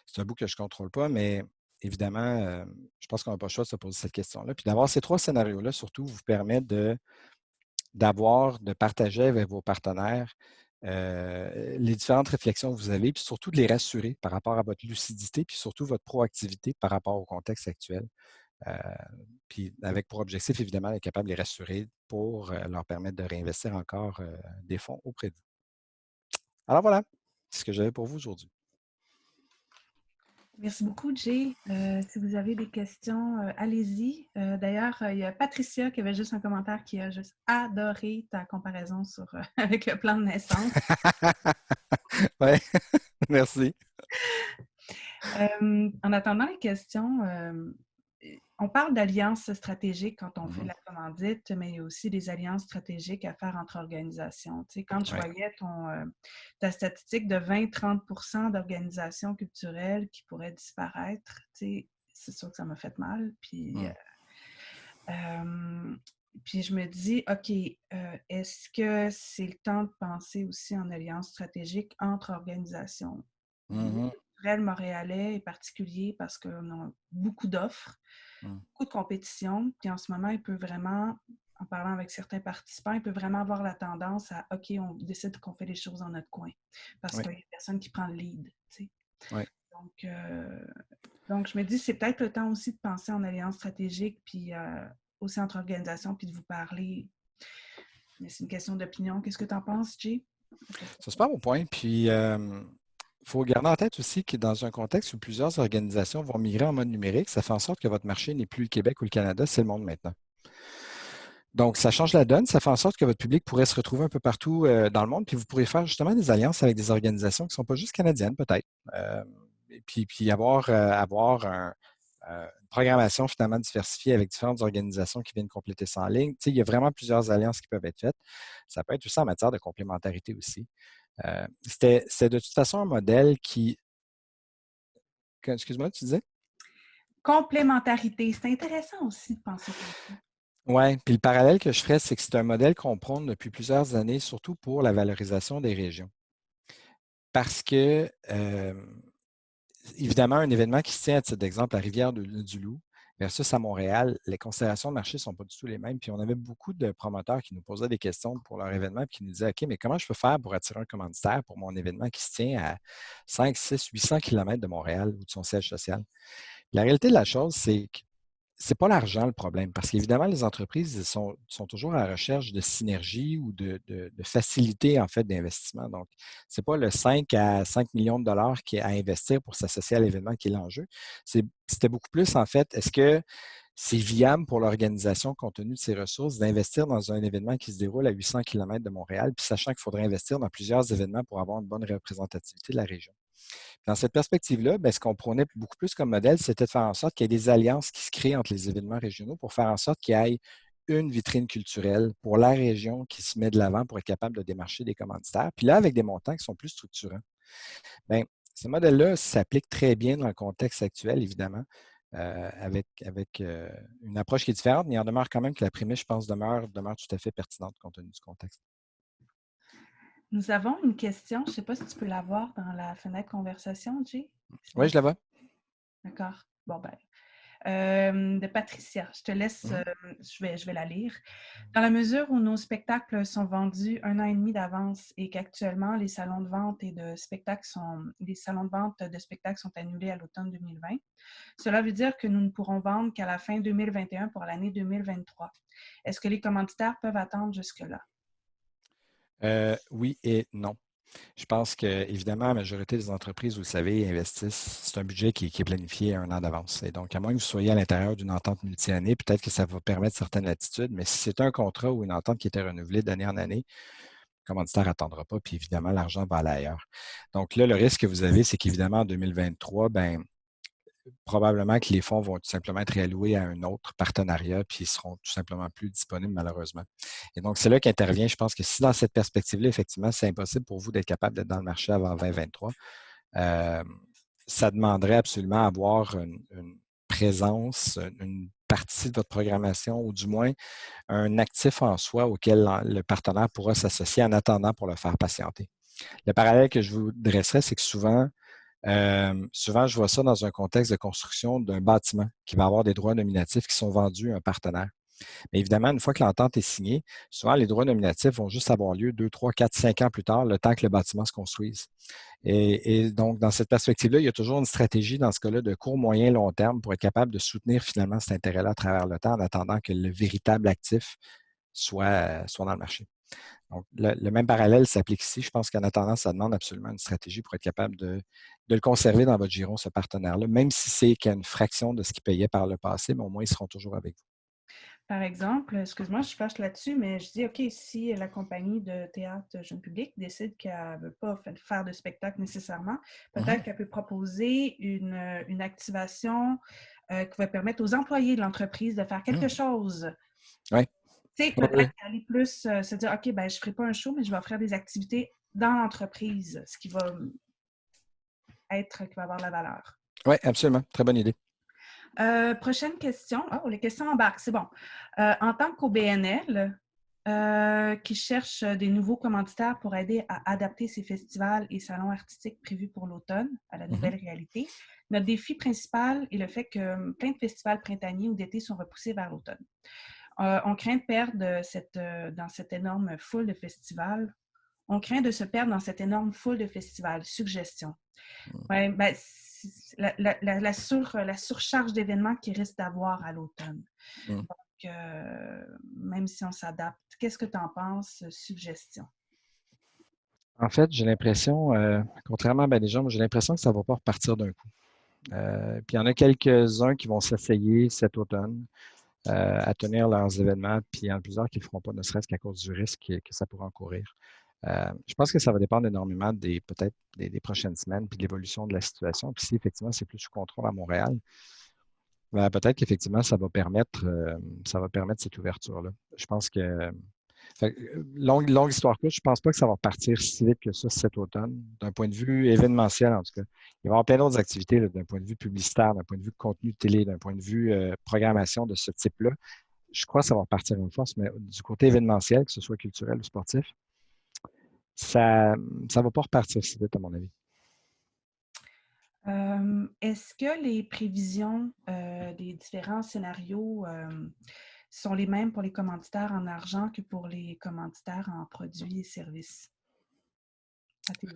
Speaker 2: c'est un bout que je ne contrôle pas, mais évidemment, je pense qu'on n'a pas le choix de se poser cette question-là. Puis d'avoir ces 3 scénarios-là, surtout, vous permet de partager avec vos partenaires les différentes réflexions que vous avez, puis surtout de les rassurer par rapport à votre lucidité, puis surtout votre proactivité par rapport au contexte actuel. Puis avec pour objectif, évidemment, d'être capable de les rassurer pour leur permettre de réinvestir encore des fonds auprès de vous. Alors voilà, c'est ce que j'avais pour vous aujourd'hui.
Speaker 3: Merci beaucoup, Jay. Si vous avez des questions, allez-y. D'ailleurs, il y a Patricia qui avait juste un commentaire qui a juste adoré ta comparaison avec le plan de naissance.
Speaker 2: Oui, merci.
Speaker 3: En attendant les questions, on parle d'alliances stratégiques quand on fait de la commandite, mais il y a aussi des alliances stratégiques à faire entre organisations. Tu sais, quand je voyais ta statistique de 20-30% d'organisations culturelles qui pourraient disparaître, tu sais, c'est sûr que ça m'a fait mal. Puis je me dis, OK, est-ce que c'est le temps de penser aussi en alliance stratégique entre organisations? Le culturel montréalais est particulier parce qu'on a beaucoup d'offres, beaucoup de compétition. Puis en ce moment, il peut vraiment, en parlant avec certains participants, il peut vraiment avoir la tendance à, OK, on décide qu'on fait les choses dans notre coin parce qu'il y a personne qui prend le lead. Tu sais.
Speaker 2: Oui.
Speaker 3: Donc, je me dis, c'est peut-être le temps aussi de penser en alliance stratégique, puis aussi entre organisations, puis de vous parler. Mais c'est une question d'opinion. Qu'est-ce que tu en penses, Jay?
Speaker 2: C'est un super bon point. Puis, il faut garder en tête aussi que dans un contexte où plusieurs organisations vont migrer en mode numérique, ça fait en sorte que votre marché n'est plus le Québec ou le Canada, c'est le monde maintenant. Donc, ça change la donne. Ça fait en sorte que votre public pourrait se retrouver un peu partout dans le monde, puis vous pourrez faire justement des alliances avec des organisations qui ne sont pas juste canadiennes, peut-être. Et puis avoir une programmation finalement diversifiée avec différentes organisations qui viennent compléter ça en ligne. Tu sais, il y a vraiment plusieurs alliances qui peuvent être faites. Ça peut être aussi en matière de complémentarité aussi. C'est de toute façon un modèle qui... Excuse-moi, tu disais?
Speaker 3: Complémentarité. C'est intéressant aussi de penser comme ça.
Speaker 2: Oui, puis le parallèle que je ferais, c'est que c'est un modèle qu'on prône depuis plusieurs années, surtout pour la valorisation des régions. Parce que, évidemment, un événement qui se tient à titre d'exemple à Rivière-du-Loup versus à Montréal, les considérations de marché ne sont pas du tout les mêmes. Puis on avait beaucoup de promoteurs qui nous posaient des questions pour leur événement, puis qui nous disaient, OK, mais comment je peux faire pour attirer un commanditaire pour mon événement qui se tient à 5, 6, 800 km de Montréal ou de son siège social? La réalité de la chose, c'est que ce n'est pas l'argent le problème, parce qu'évidemment, les entreprises sont toujours à la recherche de synergie ou de facilité, en fait, d'investissement. Donc, ce n'est pas le 5 à 5 millions de dollars qui est à investir pour s'associer à l'événement qui est l'enjeu. C'était beaucoup plus, en fait, est-ce que c'est viable pour l'organisation, compte tenu de ses ressources, d'investir dans un événement qui se déroule à 800 km de Montréal, puis sachant qu'il faudrait investir dans plusieurs événements pour avoir une bonne représentativité de la région. Dans cette perspective-là, ce qu'on prônait beaucoup plus comme modèle, c'était de faire en sorte qu'il y ait des alliances qui se créent entre les événements régionaux pour faire en sorte qu'il y ait une vitrine culturelle pour la région qui se met de l'avant pour être capable de démarcher des commanditaires. Puis là, avec des montants qui sont plus structurants. Bien, ce modèle-là s'applique très bien dans le contexte actuel, évidemment, avec une approche qui est différente, mais il en demeure quand même que la prémisse, je pense, demeure tout à fait pertinente compte tenu du contexte.
Speaker 3: Nous avons une question, je ne sais pas si tu peux la voir dans la fenêtre conversation, Jay.
Speaker 2: Oui, je la vois.
Speaker 3: D'accord. Bon, de Patricia, je te laisse, je vais la lire. Dans la mesure où nos spectacles sont vendus 1 an et demi d'avance et qu'actuellement les salons de vente de spectacles sont annulés à l'automne 2020, cela veut dire que nous ne pourrons vendre qu'à la fin 2021 pour l'année 2023. Est-ce que les commanditaires peuvent attendre jusque-là?
Speaker 2: Oui et non. Je pense qu'évidemment, la majorité des entreprises, vous le savez, investissent. C'est un budget qui est planifié 1 an d'avance. Et donc, à moins que vous soyez à l'intérieur d'une entente multi-année, peut-être que ça va permettre certaines latitudes, mais si c'est un contrat ou une entente qui était renouvelée d'année en année, le commanditaire n'attendra pas, puis évidemment, l'argent va aller ailleurs. Donc là, le risque que vous avez, c'est qu'évidemment, en 2023, probablement que les fonds vont tout simplement être réalloués à un autre partenariat, puis ils seront tout simplement plus disponibles, malheureusement. Et donc, c'est là qu'intervient, je pense que si dans cette perspective-là, effectivement, c'est impossible pour vous d'être capable d'être dans le marché avant 2023, ça demanderait absolument avoir une présence, une partie de votre programmation ou du moins un actif en soi auquel le partenaire pourra s'associer en attendant pour le faire patienter. Le parallèle que je vous dresserais, c'est que souvent, je vois ça dans un contexte de construction d'un bâtiment qui va avoir des droits nominatifs qui sont vendus à un partenaire. Mais évidemment, une fois que l'entente est signée, souvent les droits nominatifs vont juste avoir lieu 2, 3, 4, 5 ans plus tard, le temps que le bâtiment se construise. Et donc, dans cette perspective-là, il y a toujours une stratégie dans ce cas-là de court, moyen, long terme pour être capable de soutenir finalement cet intérêt-là à travers le temps en attendant que le véritable actif soit dans le marché. Donc, le même parallèle s'applique ici. Je pense qu'en attendant, ça demande absolument une stratégie pour être capable de le conserver dans votre giron, ce partenaire-là, même si c'est qu'à une fraction de ce qu'il payait par le passé, mais au moins, ils seront toujours avec vous.
Speaker 3: Par exemple, excuse-moi, je fâche là-dessus, mais je dis, OK, si la compagnie de théâtre jeune public décide qu'elle ne veut pas faire de spectacle nécessairement, peut-être qu'elle peut proposer une activation qui va permettre aux employés de l'entreprise de faire quelque chose.
Speaker 2: Oui.
Speaker 3: Tu sais, peut-être aller plus se dire, OK, ben, je ne ferai pas un show, mais je vais offrir des activités dans l'entreprise, ce qui va avoir la valeur.
Speaker 2: Oui, absolument. Très bonne idée.
Speaker 3: Prochaine question. Oh, les questions embarquent, c'est bon. En tant qu'OBNL, qui cherche des nouveaux commanditaires pour aider à adapter ses festivals et salons artistiques prévus pour l'automne à la nouvelle réalité, notre défi principal est le fait que plein de festivals printaniers ou d'été sont repoussés vers l'automne. On craint de perdre dans cette énorme foule de festivals. On craint de se perdre dans cette énorme foule de festivals. Suggestion. Ouais, ben, la surcharge d'événements qui risque d'avoir à l'automne. Donc, même si on s'adapte, qu'est-ce que tu en penses? Suggestion.
Speaker 2: En fait, j'ai l'impression, contrairement à bien des gens, j'ai l'impression que ça ne va pas repartir d'un coup. Puis il y en a quelques-uns qui vont s'essayer cet automne à tenir leurs événements, puis il y en a plusieurs qui ne le feront pas, ne serait-ce qu'à cause du risque que ça pourrait encourir. Je pense que ça va dépendre énormément peut-être des prochaines semaines, puis de l'évolution de la situation. Puis si effectivement c'est plus sous contrôle à Montréal, ben, peut-être qu'effectivement ça va permettre cette ouverture-là. Je pense que longue histoire courte, je ne pense pas que ça va partir si vite que ça cet automne, d'un point de vue événementiel en tout cas. Il va y avoir plein d'autres activités d'un point de vue publicitaire, d'un point de vue contenu de télé, d'un point de vue programmation de ce type-là. Je crois que ça va partir une force, mais du côté événementiel, que ce soit culturel ou sportif, ça ne va pas repartir si vite, à mon avis.
Speaker 3: Est-ce que les prévisions des différents scénarios sont les mêmes pour les commanditaires en argent que pour les commanditaires en produits et services?
Speaker 2: Je ne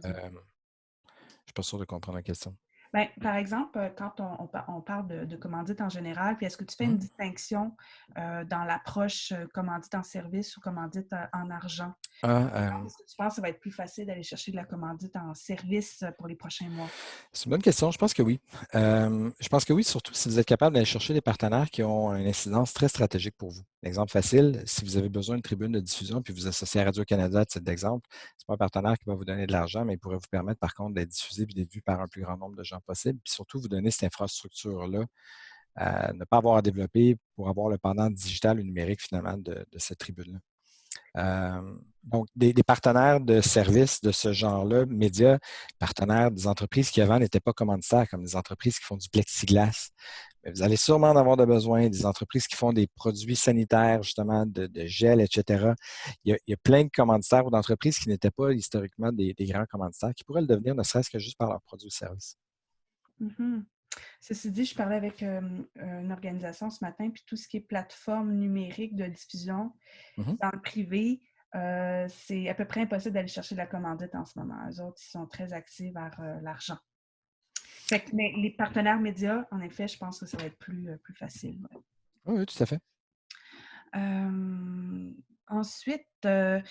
Speaker 2: suis pas sûr de comprendre la question.
Speaker 3: Bien, par exemple, quand on parle de commandite en général, puis est-ce que tu fais une distinction dans l'approche commandite en service ou commandite en argent? Est-ce que tu penses que ça va être plus facile d'aller chercher de la commandite en service pour les prochains mois?
Speaker 2: C'est une bonne question. Je pense que oui. Je pense que oui, surtout si vous êtes capable d'aller chercher des partenaires qui ont une incidence très stratégique pour vous. Exemple facile, si vous avez besoin d'une tribune de diffusion puis vous associez à Radio-Canada à titre d'exemple, ce n'est pas un partenaire qui va vous donner de l'argent, mais il pourrait vous permettre par contre d'être diffusé et d'être vu par un plus grand nombre de gens possible. Puis surtout, vous donner cette infrastructure-là à ne pas avoir à développer pour avoir le pendant digital ou numérique finalement de cette tribune-là. Donc, des partenaires de services de ce genre-là, médias, partenaires des entreprises qui avant n'étaient pas commanditaires, comme des entreprises qui font du plexiglas. Mais vous allez sûrement en avoir de besoin, des entreprises qui font des produits sanitaires, justement, de gel, etc. Il y a plein de commanditaires ou d'entreprises qui n'étaient pas historiquement des grands commanditaires, qui pourraient le devenir, ne serait-ce que juste par leurs produits ou services.
Speaker 3: Mm-hmm. Ceci dit, je parlais avec une organisation ce matin, puis tout ce qui est plateforme numérique de diffusion dans le privé, c'est à peu près impossible d'aller chercher de la commandite en ce moment. Eux autres, ils sont très axés vers l'argent. Mais les partenaires médias, en effet, je pense que ça va être plus facile. Ouais.
Speaker 2: Oui, tout à fait.
Speaker 3: Ensuite, on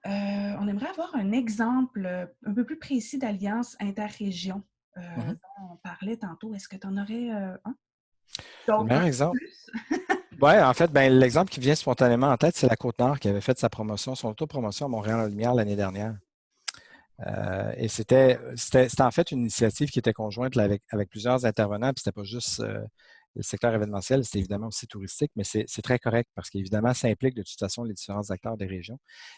Speaker 3: aimerait avoir un exemple un peu plus précis d'alliance interrégion. Dont on parlait tantôt. Est-ce que tu en aurais un?
Speaker 2: Le meilleur exemple. Oui, en fait, l'exemple qui vient spontanément en tête, c'est la Côte-Nord qui avait fait son autopromotion à Montréal-en-Lumière l'année dernière. Et c'était en fait une initiative qui était conjointe là, avec plusieurs intervenants, puis c'était pas juste Le secteur événementiel, c'est évidemment aussi touristique, mais c'est très correct parce qu'évidemment, ça implique de toute façon les différents acteurs des régions.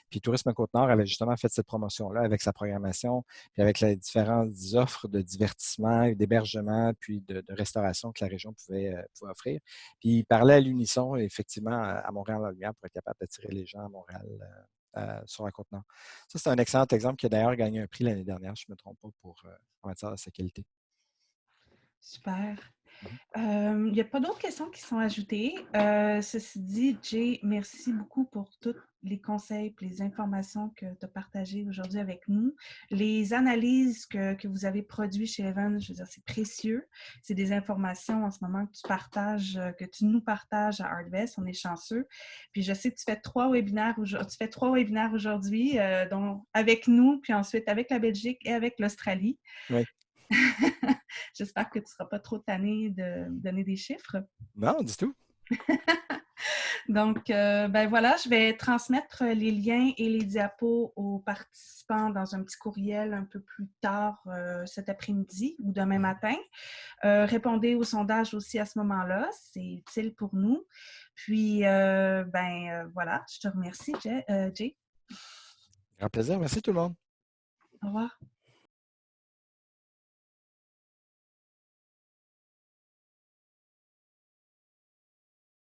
Speaker 2: Puis Tourisme Côte-Nord avait justement fait cette promotion-là avec sa programmation, puis avec les différentes offres de divertissement, d'hébergement, puis de restauration que la région pouvait offrir. Puis il parlait à l'unisson, effectivement, à Montréal-en-Lumière pour être capable d'attirer les gens à Montréal. Sur la Côte-Nord. Ça, c'est un excellent exemple qui a d'ailleurs gagné un prix l'année dernière, je ne me trompe pas, en matière de sa qualité.
Speaker 3: Super.
Speaker 2: Mhm.
Speaker 3: Il n'y a pas d'autres questions qui sont ajoutées. Ceci dit, Jay, merci beaucoup pour tous les conseils et les informations que tu as partagées aujourd'hui avec nous. Les analyses que vous avez produites chez Evan, je veux dire, c'est précieux. C'est des informations en ce moment que tu partages, que tu nous partages à Artvest. On est chanceux. Puis je sais que tu fais trois webinaires aujourd'hui, donc avec nous, puis ensuite avec la Belgique et avec l'Australie.
Speaker 2: Oui.
Speaker 3: J'espère que tu ne seras pas trop tanné de donner des chiffres.
Speaker 2: Non, du tout.
Speaker 3: Donc, ben voilà, je vais transmettre les liens et les diapos aux participants dans un petit courriel un peu plus tard cet après-midi ou demain matin. Répondez au sondage aussi à ce moment-là, c'est utile pour nous. Puis, voilà, je te remercie, Jay.
Speaker 2: Grand plaisir. Merci tout le monde.
Speaker 3: Au revoir.